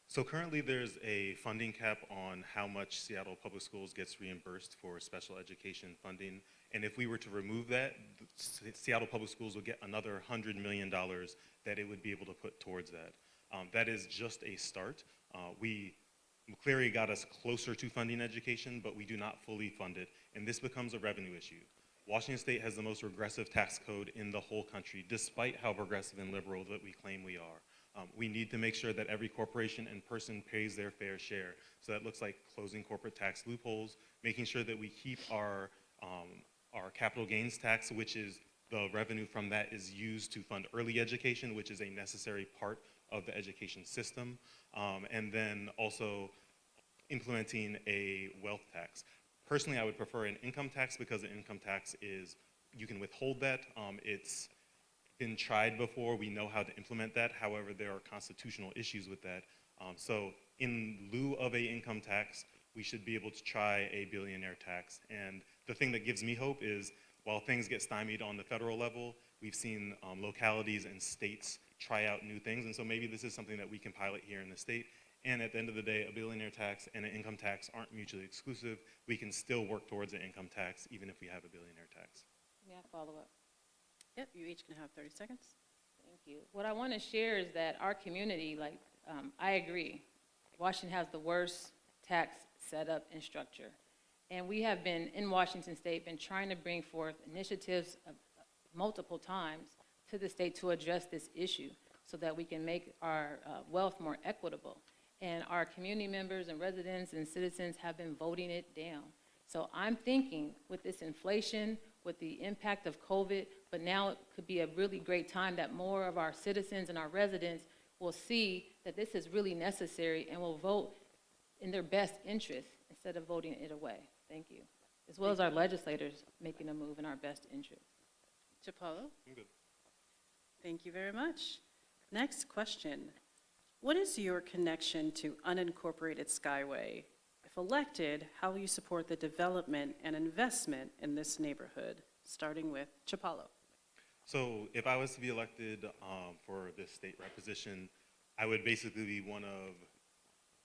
So currently there's a funding cap on how much Seattle Public Schools gets reimbursed for special education funding. And if we were to remove that, Seattle Public Schools would get another $100 million that it would be able to put towards that. That is just a start. McCleary got us closer to funding education, but we do not fully fund it, and this becomes a revenue issue. Washington State has the most regressive tax code in the whole country, despite how progressive and liberal that we claim we are. We need to make sure that every corporation and person pays their fair share. So that looks like closing corporate tax loopholes, making sure that we keep our capital gains tax, which is the revenue from that is used to fund early education, which is a necessary part of the education system, and then also implementing a wealth tax. Personally, I would prefer an income tax, because an income tax is, you can withhold that. It's been tried before. We know how to implement that. However, there are constitutional issues with that. So in lieu of an income tax, we should be able to try a billionaire tax. And the thing that gives me hope is, while things get stymied on the federal level, we've seen localities and states try out new things. And so maybe this is something that we can pilot here in the state. And at the end of the day, a billionaire tax and an income tax aren't mutually exclusive. We can still work towards an income tax, even if we have a billionaire tax. May I follow up? Yep, you each can have 30 seconds. Thank you. What I want to share is that our community, I agree, Washington has the worst tax setup and structure. And we have been, in Washington State, been trying to bring forth initiatives multiple times to the state to address this issue so that we can make our wealth more equitable. And our community members and residents and citizens have been voting it down. So I'm thinking with this inflation, with the impact of COVID, but now it could be a really great time that more of our citizens and our residents will see that this is really necessary and will vote in their best interest instead of voting it away. Thank you. As well as our legislators making a move in our best interest. Chipalo. I'm good. Thank you very much. Next question. What is your connection to unincorporated Skyway? If elected, how will you support the development and investment in this neighborhood? Starting with Chipalo. So if I was to be elected for this state rep position, I would basically be one of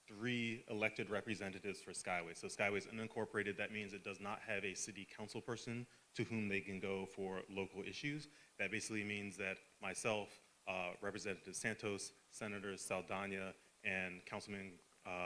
3 elected representatives for Skyway. So Skyway is unincorporated. That means it does not have a city council person to whom they can go for local issues. That basically means that myself, Representative Santos, Senator Saldana, and Councilman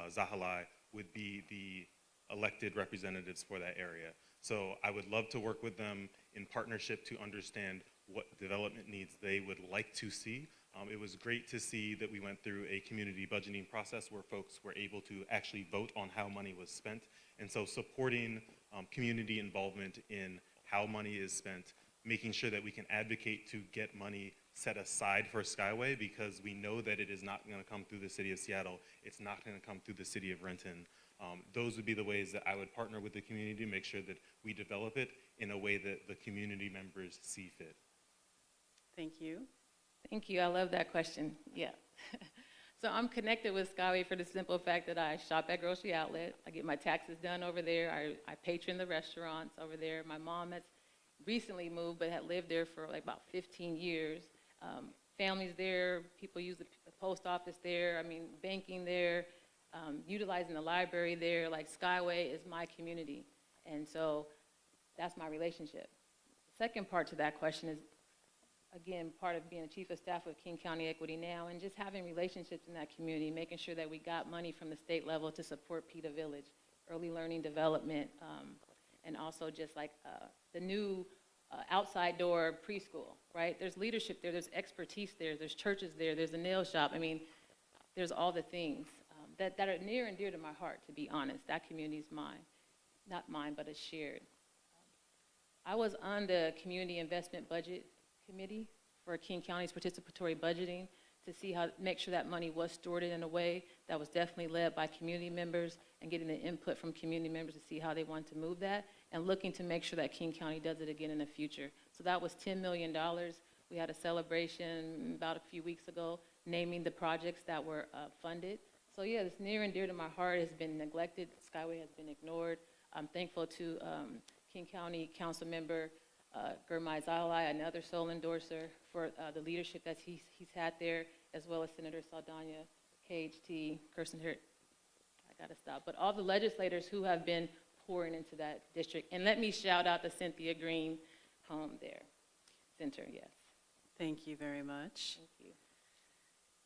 Zahalai would be the elected representatives for that area. So I would love to work with them in partnership to understand what development needs they would like to see. It was great to see that we went through a community budgeting process where folks were able to actually vote on how money was spent. And so supporting community involvement in how money is spent, making sure that we can advocate to get money set aside for Skyway, because we know that it is not going to come through the city of Seattle. It's not going to come through the city of Renton. Those would be the ways that I would partner with the community to make sure that we develop it in a way that the community members see fit. Thank you. Thank you. I love that question. Yeah. So I'm connected with Skyway for the simple fact that I shop at Grocery Outlet. I get my taxes done over there. I patron the restaurants over there. My mom has recently moved but had lived there for like about 15 years. Families there, people use the post office there, I mean, banking there, utilizing the library there. Like, Skyway is my community. And so that's my relationship. The second part to that question is, again, part of being a chief of staff with King County Equity now, and just having relationships in that community, making sure that we got money from the state level to support PETA Village, early learning development, and also just like the new outside door preschool, right? There's leadership there, there's expertise there, there's churches there, there's a nail shop. I mean, there's all the things that are near and dear to my heart, to be honest. That community is mine. Not mine, but it's shared. I was on the Community Investment Budget Committee for King County's participatory budgeting to see how, make sure that money was stewarded in a way that was definitely led by community members, and getting the input from community members to see how they want to move that, and looking to make sure that King County does it again in the future. So that was $10 million. We had a celebration about a few weeks ago naming the projects that were funded. So yeah, it's near and dear to my heart. It's been neglected. Skyway has been ignored. I'm thankful to King County Council Member Gurmai Zalai, another sole endorser, for the leadership that he's had there, as well as Senator Saldana, KHT, Kirsten Hirt. I gotta stop. But all the legislators who have been pouring into that district. And let me shout out the Cynthia Green home there. Center, yes. Thank you very much. Thank you.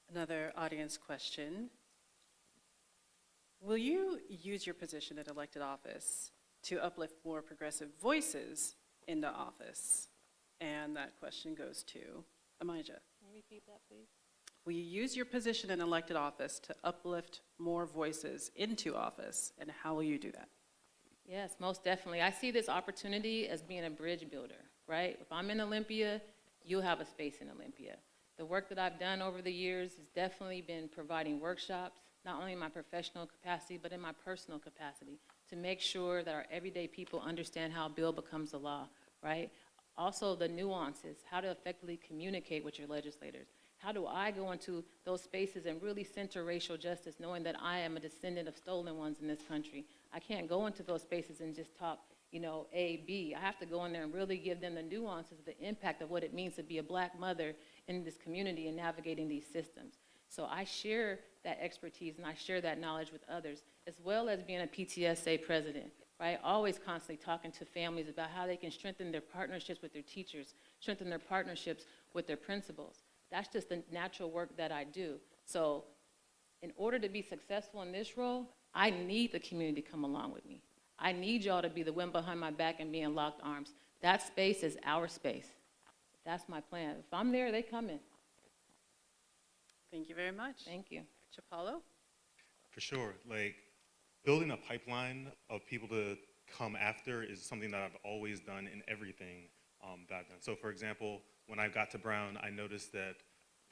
Another audience question. Will you use your position in elected office to uplift more progressive voices into office? And that question goes to Emijah. Can you repeat that, please? Will you use your position in elected office to uplift more voices into office, and how will you do that? Yes, most definitely. I see this opportunity as being a bridge builder, right? If I'm in Olympia, you'll have a space in Olympia. The work that I've done over the years has definitely been providing workshops, not only in my professional capacity, but in my personal capacity, to make sure that our everyday people understand how a bill becomes a law, right? Also, the nuances, how to effectively communicate with your legislators. How do I go into those spaces and really center racial justice, knowing that I am a descendant of stolen ones in this country? I can't go into those spaces and just talk, you know, A, B. I have to go in there and really give them the nuances, the impact of what it means to be a black mother in this community and navigating these systems. So I share that expertise and I share that knowledge with others, as well as being a PTSA president, right? Always constantly talking to families about how they can strengthen their partnerships with their teachers, strengthen their partnerships with their principals. That's just the natural work that I do. So in order to be successful in this role, I need the community to come along with me. I need y'all to be the wind behind my back and be in locked arms. That space is our space. That's my plan. If I'm there, they come in. Thank you very much. Thank you. Chipalo? For sure. Like, building a pipeline of people to come after is something that I've always done in everything that I've done. So for example, when I got to Brown, I noticed that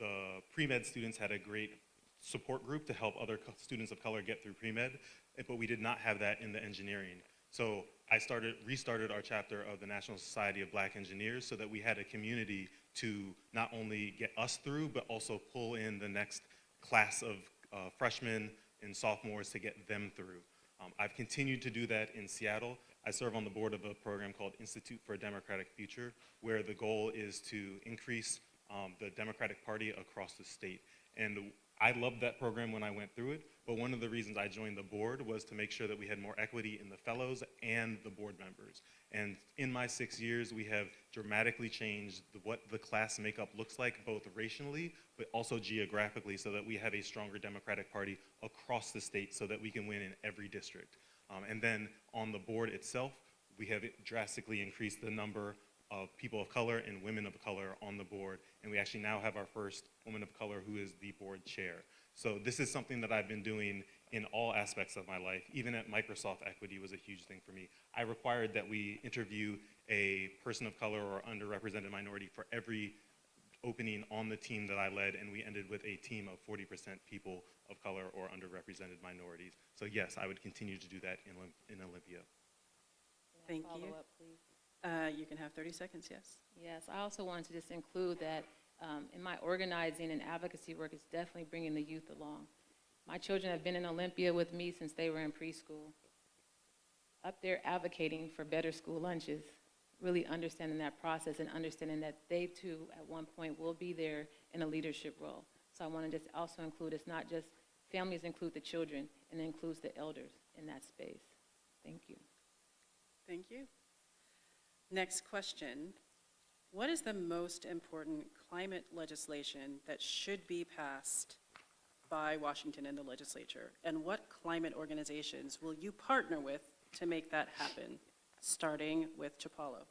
the pre-med students had a great support group to help other students of color get through pre-med, but we did not have that in the engineering. So I restarted our chapter of the National Society of Black Engineers so that we had a community to not only get us through, but also pull in the next class of freshmen and sophomores to get them through. I've continued to do that in Seattle. I serve on the board of a program called Institute for a Democratic Future, where the goal is to increase the Democratic Party across the state. And I loved that program when I went through it, but one of the reasons I joined the board was to make sure that we had more equity in the fellows and the board members. And in my 6 years, we have dramatically changed what the class makeup looks like, both racially, but also geographically, so that we have a stronger Democratic Party across the state so that we can win in every district. And then on the board itself, we have drastically increased the number of people of color and women of color on the board, and we actually now have our first woman of color who is the board chair. So this is something that I've been doing in all aspects of my life. Even at Microsoft, equity was a huge thing for me. I required that we interview a person of color or underrepresented minority for every opening on the team that I led, and we ended with a team of 40% people of color or underrepresented minorities. So yes, I would continue to do that in Olympia. Thank you. Follow up, please. You can have 30 seconds, yes. Yes, I also wanted to just include that in my organizing and advocacy work, it's definitely bringing the youth along. My children have been in Olympia with me since they were in preschool, up there advocating for better school lunches, really understanding that process and understanding that they too at one point will be there in a leadership role. So I want to just also include, it's not just families, include the children, and it includes the elders in that space. Thank you. Thank you. Next question. What is the most important climate legislation that should be passed by Washington and the legislature? And what climate organizations will you partner with to make that happen, starting with Chipalo?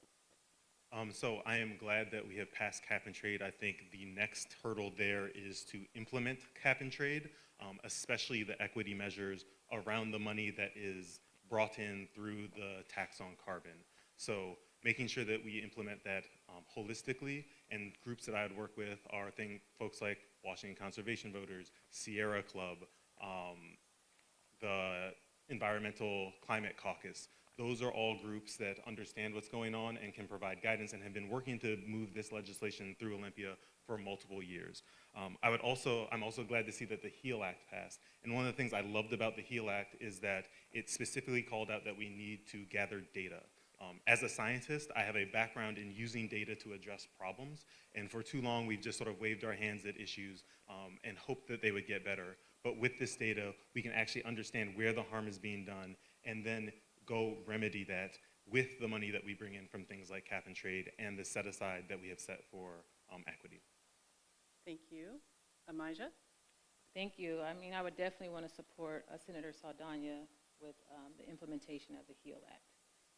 So I am glad that we have passed cap and trade. I think the next hurdle there is to implement cap and trade, especially the equity measures around the money that is brought in through the tax on carbon. So making sure that we implement that holistically, and groups that I would work with are folks like Washington Conservation Voters, Sierra Club, the Environmental Climate Caucus. Those are all groups that understand what's going on and can provide guidance and have been working to move this legislation through Olympia for multiple years. I'm also glad to see that the HEAL Act passed. And one of the things I loved about the HEAL Act is that it specifically called out that we need to gather data. As a scientist, I have a background in using data to address problems, and for too long we've just sort of waved our hands at issues and hoped that they would get better. But with this data, we can actually understand where the harm is being done and then go remedy that with the money that we bring in from things like cap and trade and the set aside that we have set for equity. Thank you. Emijah? Thank you. I mean, I would definitely want to support Senator Saldana with the implementation of the HEAL Act.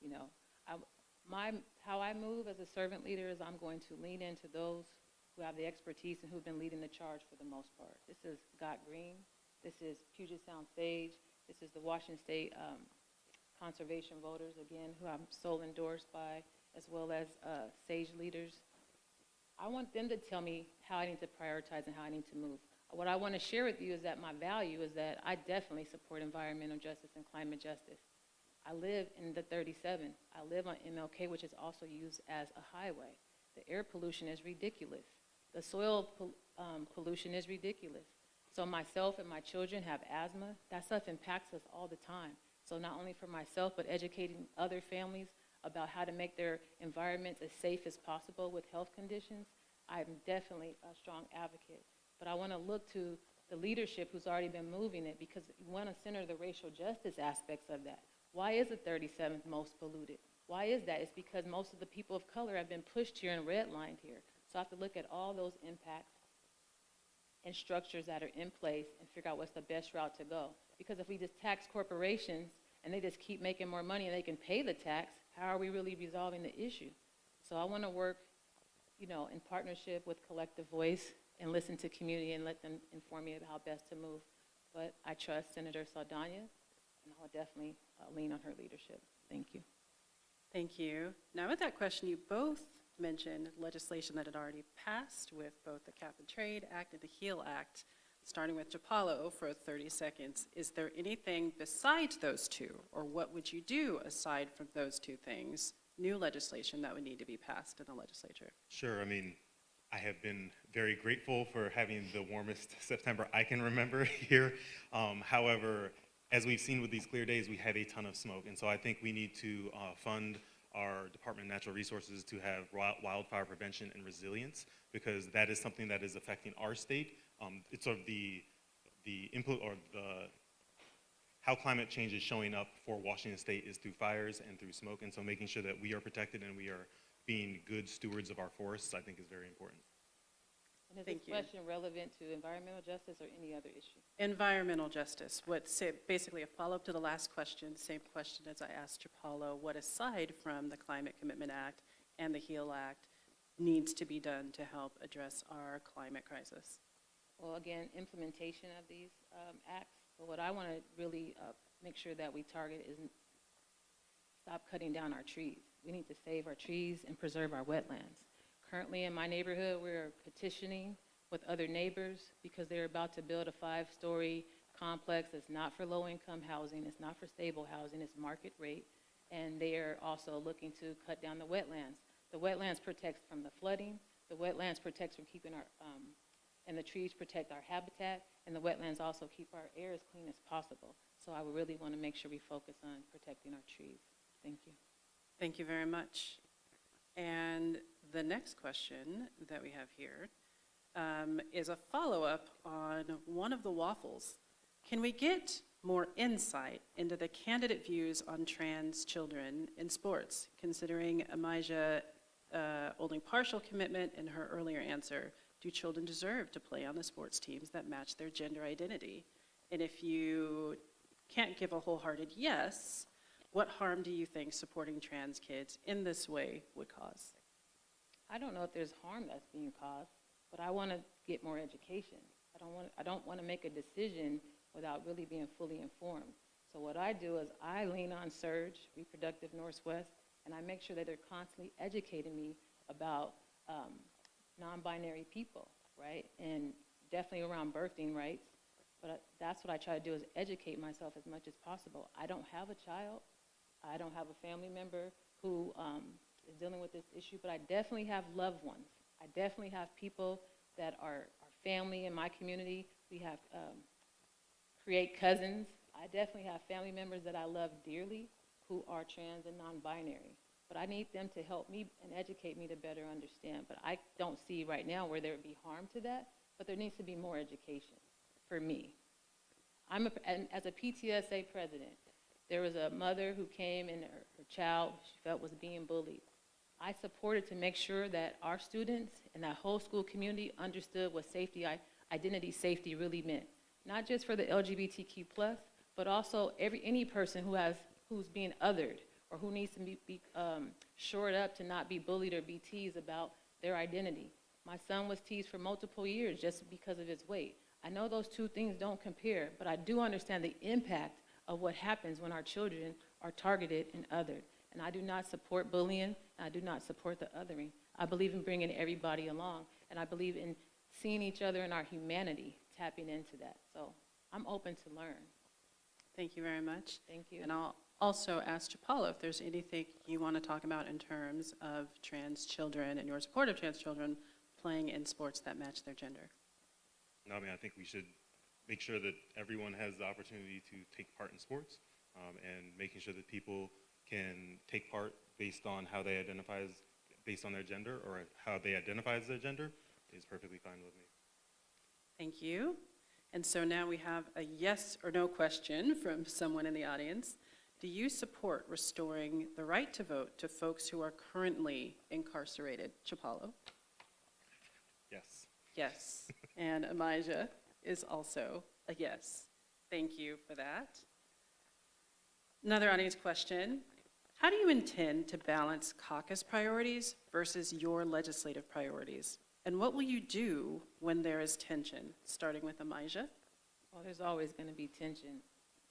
You know, how I move as a servant leader is I'm going to lean into those who have the expertise and who've been leading the charge for the most part. This is Scott Green. This is Puget Sound Sage. This is the Washington State Conservation Voters, again, who I'm sole endorsed by, as well as Sage leaders. I want them to tell me how I need to prioritize and how I need to move. What I want to share with you is that my value is that I definitely support environmental justice and climate justice. I live in the 37. I live on MLK, which is also used as a highway. The air pollution is ridiculous. The soil pollution is ridiculous. So myself and my children have asthma. That stuff impacts us all the time. So not only for myself, but educating other families about how to make their environments as safe as possible with health conditions, I'm definitely a strong advocate. But I want to look to the leadership who's already been moving it, because you want to center the racial justice aspects of that. Why is the 37th most polluted? Why is that? It's because most of the people of color have been pushed here and redlined here. So I have to look at all those impacts and structures that are in place and figure out what's the best route to go. Because if we just tax corporations and they just keep making more money and they can pay the tax, how are we really resolving the issue? So I want to work, you know, in partnership with Collective Voice and listen to community and let them inform me about how best to move. But I trust Senator Saldana, and I will definitely lean on her leadership. Thank you. Thank you. Now with that question, you both mentioned legislation that had already passed with both the Cap and Trade Act and the HEAL Act, starting with Chipalo for 30 seconds. Is there anything besides those two, or what would you do aside from those two things, new legislation that would need to be passed in the legislature? Sure. I mean, I have been very grateful for having the warmest September I can remember here. However, as we've seen with these clear days, we have a ton of smoke. And so I think we need to fund our Department of Natural Resources to have wildfire prevention and resilience, because that is something that is affecting our state. It's sort of the input or how climate change is showing up for Washington State is through fires and through smoke, and so making sure that we are protected and we are being good stewards of our forests, I think is very important. And is Thank this you. question relevant to environmental justice or any other issue? Environmental justice, basically a follow-up to the last question, same question as I asked Chipalo, what aside from the Climate Commitment Act and the HEAL Act needs to be done to help address our climate crisis? Well, again, implementation of these acts. But what I want to really make sure that we target is stop cutting down our trees. We need to save our trees and preserve our wetlands. Currently in my neighborhood, we're petitioning with other neighbors because they're about to build a 5-story complex that's not for low-income housing, it's not for stable housing, it's market rate, and they are also looking to cut down the wetlands. The wetlands protect from the flooding, the wetlands protect from keeping our, and the trees protect our habitat, and the wetlands also keep our air as clean as possible. So I would really want to make sure we focus on protecting our trees. Thank you. Thank you very much. And the next question that we have here is a follow-up on one of the waffles. Can we get more insight into the candidate views on trans children in sports, considering Emijah holding partial commitment in her earlier answer? Do children deserve to play on the sports teams that match their gender identity? And if you can't give a wholehearted yes, what harm do you think supporting trans kids in this way would cause? I don't know if there's harm that's being caused, but I want to get more education. I don't want to make a decision without really being fully informed. So what I do is I lean on Surge, Reproductive Northwest, and I make sure that they're constantly educating me about non-binary people, right? And definitely around birthing rights. But that's what I try to do, is educate myself as much as possible. I don't have a child. I don't have a family member who is dealing with this issue, but I definitely have loved ones. I definitely have people that are family in my community. We have create cousins. I definitely have family members that I love dearly who are trans and non-binary. But I need them to help me and educate me to better understand. But I don't see right now where there would be harm to that, but there needs to be more education for me. And as a PTSA president, there was a mother who came and her child she felt was being bullied. I supported to make sure that our students and that whole school community understood what identity safety really meant. Not just for the LGBTQ+, but also any person who's being othered or who needs to be shored up to not be bullied or be teased about their identity. My son was teased for multiple years just because of his weight. I know those two things don't compare, but I do understand the impact of what happens when our children are targeted and othered. And I do not support bullying, and I do not support the othering. I believe in bringing everybody along, and I believe in seeing each other in our humanity, tapping into that. So I'm open to learn. Thank you very much. Thank you. And I'll also ask Chipalo if there's anything you want to talk about in terms of trans children and your support of trans children playing in sports that match their gender. No, I mean, I think we should make sure that everyone has the opportunity to take part in sports, and making sure that people can take part based on how they identify based on their gender or how they identify as their gender is perfectly fine with me. Thank you. And so now we have a yes or no question from someone in the audience. Do you support restoring the right to vote to folks who are currently incarcerated? Chipalo? Yes. Yes. And Emijah is also a yes. Thank you for that. Another audience question. How do you intend to balance caucus priorities versus your legislative priorities? And what will you do when there is tension? Starting with Emijah. Well, there's always going to be tension.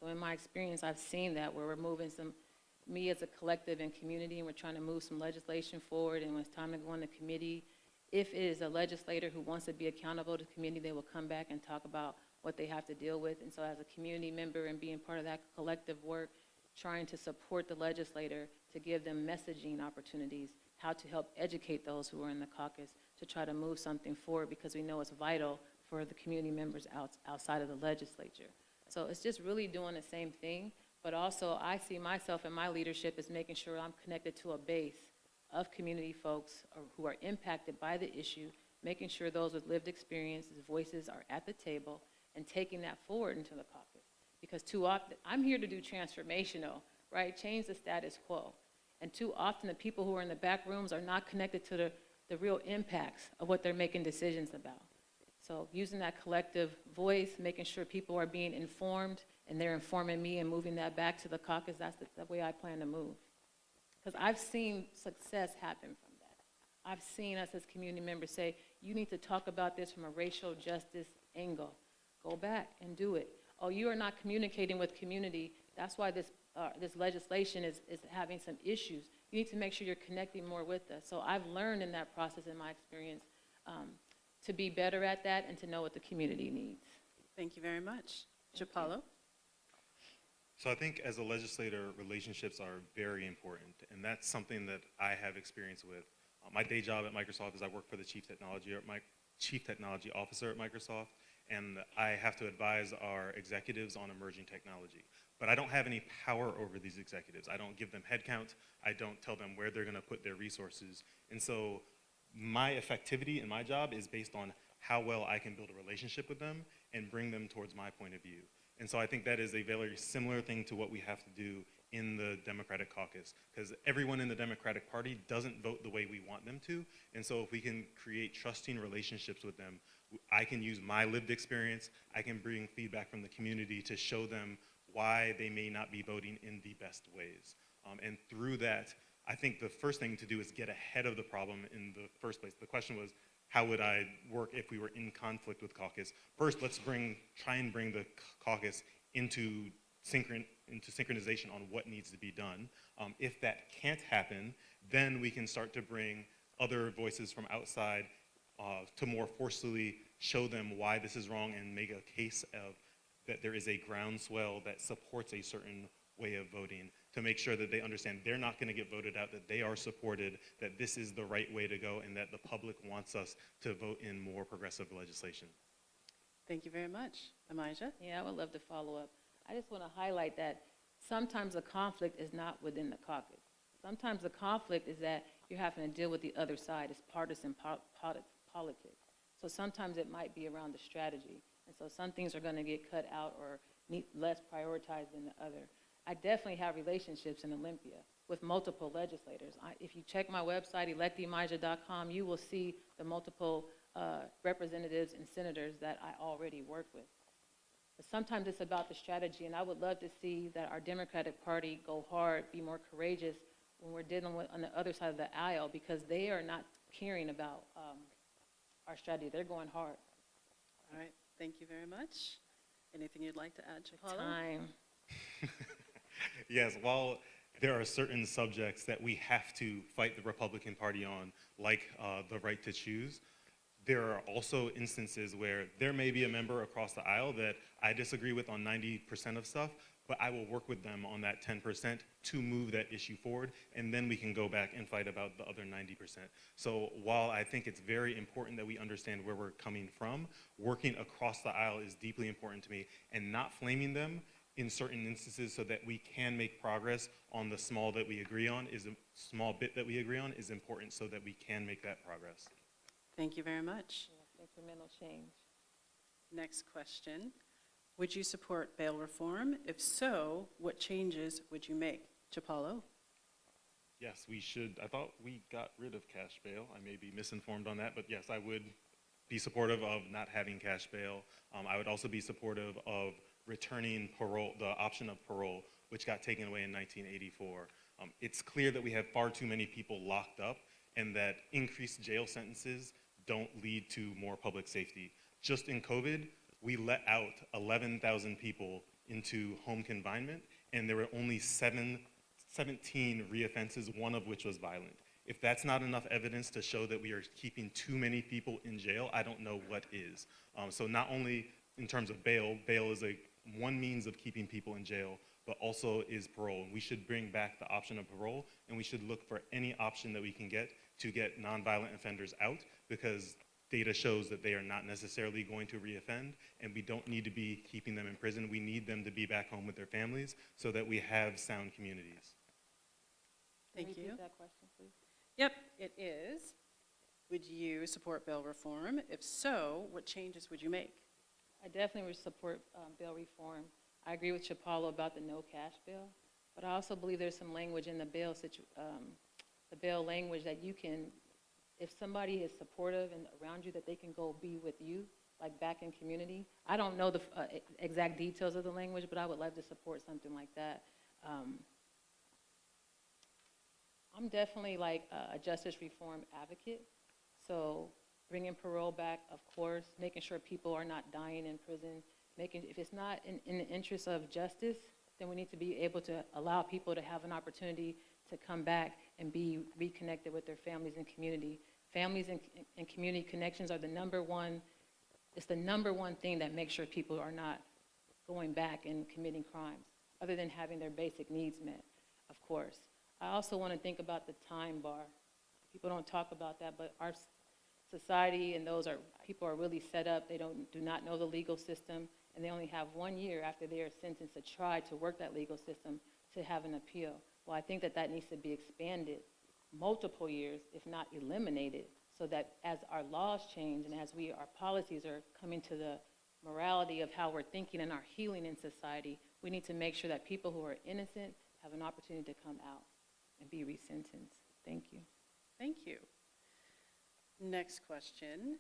So in my experience, I've seen that where we're moving me as a collective and community, and we're trying to move some legislation forward, and when it's time to go into committee, if it is a legislator who wants to be accountable to the community, they will come back and talk about what they have to deal with. And so as a community member and being part of that collective work, trying to support the legislator to give them messaging opportunities, how to help educate those who are in the caucus to try to move something forward, because we know it's vital for the community members outside of the legislature. So it's just really doing the same thing, but But also, I see myself and my leadership as making sure I'm connected to a base of community folks who are impacted by the issue, making sure those with lived experiences, voices are at the table, and taking that forward into the caucus. Because too often, I'm here to do transformational, right? Change the status quo. And too often, the people who are in the back rooms are not connected to the real impacts of what they're making decisions about. So using that collective voice, making sure people are being informed, and they're informing me and moving that back to the caucus, that's the way I plan to move. Because I've seen success happen from that. I've seen us as community members say, you need to talk about this from a racial justice angle. Go back and do it. Oh, you are not communicating with community. That's why this legislation is having some issues. You need to make sure you're connecting more with us. So I've learned in that process, in my experience, to be better at that and to know what the community needs. Thank you very much. Chipalo? So I think as a legislator, relationships are very important, and that's something that I have experience with. My day job at Microsoft is I work for the Chief Technology Officer at Microsoft, and I have to advise our executives on emerging technology. But I don't have any power over these executives. I don't give them headcount. I don't tell them where they're going to put their resources. And so my effectivity in my job is based on how well I can build a relationship with them and bring them towards my point of view. And so I think that is a very similar thing to what we have to do in the Democratic caucus, because everyone in the Democratic Party doesn't vote the way we want them to. And so if we can create trusting relationships with them, I can use my lived experience, I can bring feedback from the community to show them why they may not be voting in the best ways. And through that, I think the first thing to do is get ahead of the problem in the first place. The question was, how would I work if we were in conflict with caucus? First, let's try and bring the caucus into synchronization on what needs to be done. If that can't happen, then we can start to bring other voices from outside to more forcefully show them why this is wrong and make a case of that there is a groundswell that supports a certain way of voting, to make sure that they understand they're not going to get voted out, that they are supported, that this is the right way to go, and that the public wants us to vote in more progressive legislation. Thank you very much. Emijah? Yeah, I would love to follow up. I just want to highlight that sometimes the conflict is not within the caucus. Sometimes the conflict is that you're having to deal with the other side. It's partisan politics. So sometimes it might be around the strategy. And so some things are going to get cut out or need less prioritized than the other. I definitely have relationships in Olympia with multiple legislators. If you check my website, electemijah.com, you will see the multiple representatives and senators that I already work with. But sometimes it's about the strategy, and I would love to see that our Democratic Party go hard, be more courageous when we're dealing with on the other side of the aisle, because they are not caring about our strategy. They're going hard. All right. Thank you very much. Anything you'd like to add, Chipalo? Time. Yes, while there are certain subjects that we have to fight the Republican Party on, like the right to choose, there are also instances where there may be a member across the aisle that I disagree with on 90% of stuff, but I will work with them on that 10% to move that issue forward, and then we can go back and fight about the other 90%. So while I think it's very important that we understand where we're coming from, working across the aisle is deeply important to me, and not flaming them in certain instances so that we can make progress on the small bit that we agree on is important so that we can make that progress. Thank you very much. Yes, incremental change. Next question. Would you support bail reform? If so, what changes would you make? Chipalo? Yes, we should. I thought we got rid of cash bail. I may be misinformed on that, but yes, I would be supportive of not having cash bail. I would also be supportive of returning parole, the option of parole, which got taken away in 1984. It's clear that we have far too many people locked up and that increased jail sentences don't lead to more public safety. Just in COVID, we let out 11,000 people into home confinement, and there were only 17 reoffenses, one of which was violent. If that's not enough evidence to show that we are keeping too many people in jail, I don't know what is. So not only in terms of bail is one means of keeping people in jail, but also is parole. We should bring back the option of parole, and we should look for any option that we can get to get nonviolent offenders out, because data shows that they are not necessarily going to reoffend, and we don't need to be keeping them in prison. We need them to be back home with their families so that we have sound communities. Thank you. Repeat that question, please. Yep, it is. Would you support bail reform? If so, what changes would you make? I definitely would support bail reform. I agree with Chipalo about the no cash bail, but I also believe there's some language in the bail language that you can, if somebody is supportive and around you, that they can go be with you, like back in community. I don't know the exact details of the language, but I would love to support something like that. I'm definitely like a justice reform advocate. So bringing parole back, of course, making sure people are not dying in prison, if it's not in the interest of justice, then we need to be able to allow people to have an opportunity to come back and be reconnected with their families and community. Families and community connections are the number one thing that makes sure people are not going back and committing crimes, other than having their basic needs met, of course. I also want to think about the time bar. People don't talk about that, but our society and people are really set up. They do not know the legal system, and they only have 1 year after they are sentenced to try to work that legal system to have an appeal. Well, I think that needs to be expanded multiple years, if not eliminated, so that as our laws change and as our policies are coming to the morality of how we're thinking and our healing in society, we need to make sure that people who are innocent have an opportunity to come out and be resentenced. Thank you. Thank you. Next question.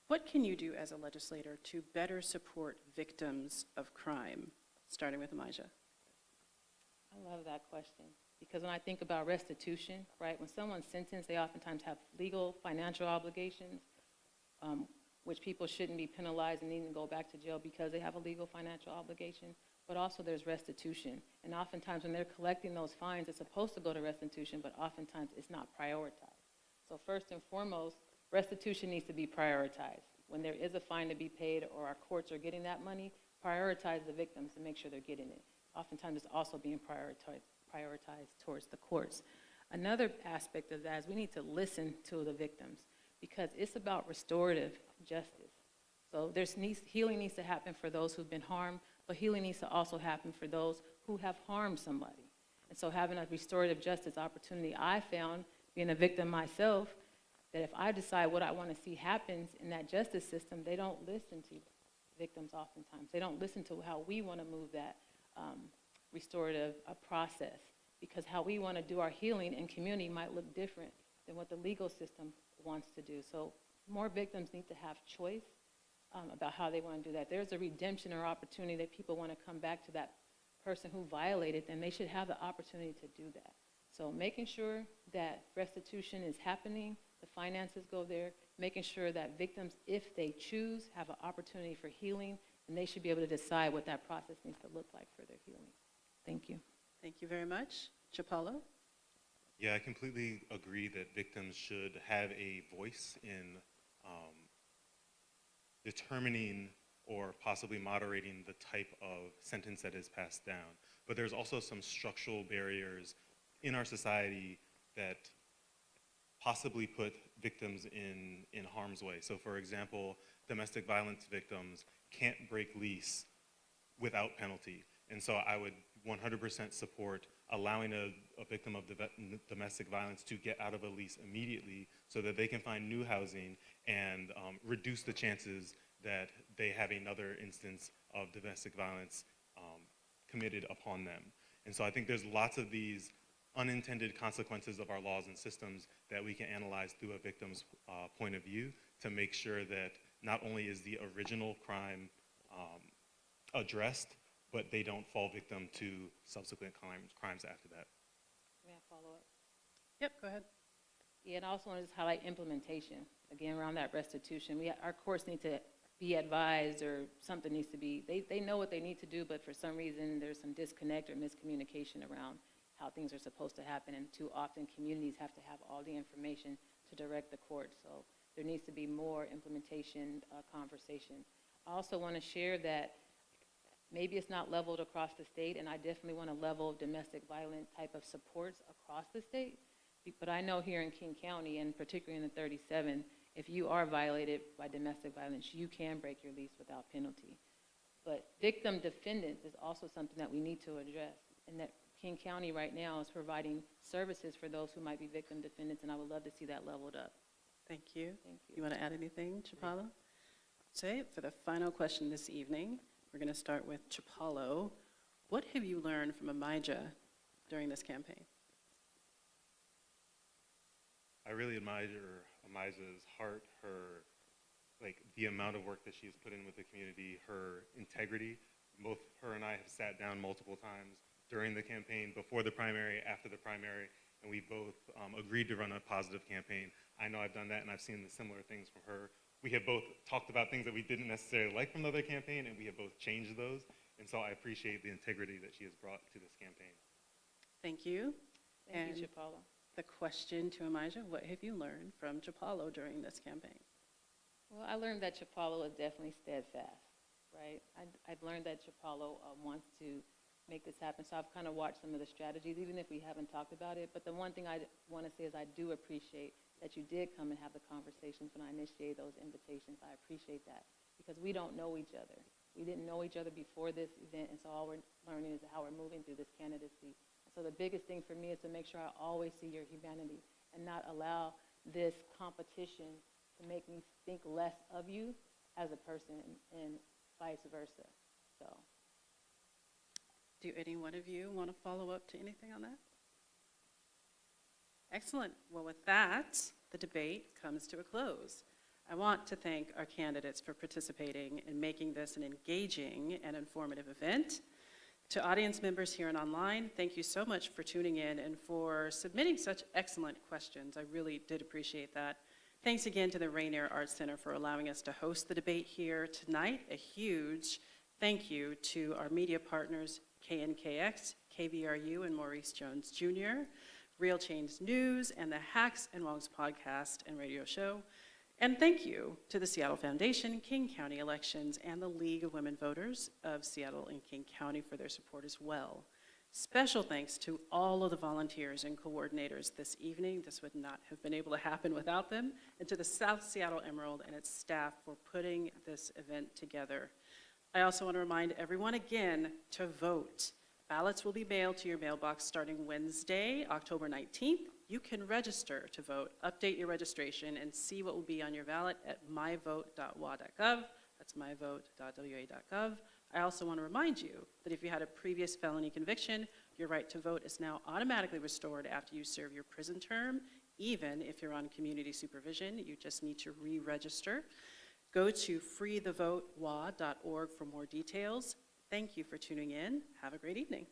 What can you do as a legislator to better support victims of crime? Starting with Emijah. I love that question, because when I think about restitution, right, when someone's sentenced, they oftentimes have legal, financial obligations, which people shouldn't be penalized and needing to go back to jail because they have a legal financial obligation, but also there's restitution. And oftentimes when they're collecting those fines, it's supposed to go to restitution, but oftentimes it's not prioritized. So first and foremost, restitution needs to be prioritized. When there is a fine to be paid or our courts are getting that money, prioritize the victims and make sure they're getting it. Oftentimes it's also being prioritized towards the courts. Another aspect of that is we need to listen to the victims, because it's about restorative justice. So healing needs to happen for those who've been harmed, but healing needs to also happen for those who have harmed somebody. And so having a restorative justice opportunity, I found, being a victim myself, that if I decide what I want to see happens in that justice system, they don't listen to victims oftentimes. They don't listen to how we want to move that restorative process, because how we want to do our healing in community might look different than what the legal system wants to do. So more victims need to have choice about how they want to do that. There's a redemption or opportunity that people want to come back to that person who violated them. They should have the opportunity to do that. So making sure that restitution is happening, the finances go there, making sure that victims, if they choose, have an opportunity for healing, and they should be able to decide what that process needs to look like for their healing. Thank you. Thank you very much. Chipalo? Yeah, I completely agree that victims should have a voice in determining or possibly moderating the type of sentence that is passed down. But there's also some structural barriers in our society that possibly put victims in harm's way. So for example, domestic violence victims can't break lease without penalty. And so I would 100% support allowing a victim of domestic violence to get out of a lease immediately so that they can find new housing and reduce the chances that they have another instance of domestic violence committed upon them. And so I think there's lots of these unintended consequences of our laws and systems that we can analyze through a victim's point of view to make sure that not only is the original crime addressed, but they don't fall victim to subsequent crimes after that. May I follow up? Yep, go ahead. Yeah, and I also want to just highlight implementation. Again, around that restitution, our courts need to be advised, or something needs to be, they know what they need to do, but for some reason there's some disconnect or miscommunication around how things are supposed to happen, and too often communities have to have all the information to direct the court. So there needs to be more implementation conversation. I also want to share that maybe it's not leveled across the state, and I definitely want a level of domestic violence type of supports across the state. But I know here in King County, and particularly in the 37, if you are violated by domestic violence, you can break your lease without penalty. But victim defendants is also something that we need to address, and that King County right now is providing services for those who might be victim defendants, and I would love to see that leveled up. Thank you. Thank you. You want to add anything, Chipalo? Say, for the final question this evening, we're going to start with Chipalo. What have you learned from Emijah during this campaign? I really admire Emijah's heart, the amount of work that she's put in with the community, her integrity. Both her and I have sat down multiple times during the campaign, before the primary, after the primary, and we both agreed to run a positive campaign. I know I've done that, and I've seen the similar things from her. We have both talked about things that we didn't necessarily like from the other campaign, and we have both changed those. And so I appreciate the integrity that she has brought to this campaign. Thank you. Thank you, And Chipalo. the question to Emijah, what have you learned from Chipalo during this campaign? Well, I learned that Chipalo is definitely steadfast, right? I've learned that Chipalo wants to make this happen, so I've kind of watched some of the strategies, even if we haven't talked about it. But the one thing I want to say is I do appreciate that you did come and have the conversations when I initiated those invitations. I appreciate that, because we don't know each other. We didn't know each other before this event, and so all we're learning is how we're moving through this candidacy. So the biggest thing for me is to make sure I always see your humanity and not allow this competition to make me think less of you as a person, and vice versa. So. Do any one of you want to follow up to anything on that? Excellent. Well, with that, the debate comes to a close. I want to thank our candidates for participating in making this an engaging and informative event. To audience members here and online, thank you so much for tuning in and for submitting such excellent questions. I really did appreciate that. Thanks again to the Rainier Arts Center for allowing us to host the debate here tonight. A huge thank you to our media partners, KNKX, KVRU, and Maurice Jones Jr., Real Change News, and the Hacks and Wonks podcast and radio show. And thank you to the Seattle Foundation, King County Elections, and the League of Women Voters of Seattle and King County for their support as well. Special thanks to all of the volunteers and coordinators this evening. This would not have been able to happen without them. And to the South Seattle Emerald and its staff for putting this event together. I also want to remind everyone again to vote. Ballots will be mailed to your mailbox starting Wednesday, October 19th. You can register to vote, update your registration, and see what will be on your ballot at myvote.wa.gov. That's myvote.wa.gov. I also want to remind you that if you had a previous felony conviction, your right to vote is now automatically restored after you serve your prison term, even if you're on community supervision. You just need to re-register. Go to freethevotewa.org for more details. Thank you for tuning in. Have a great evening.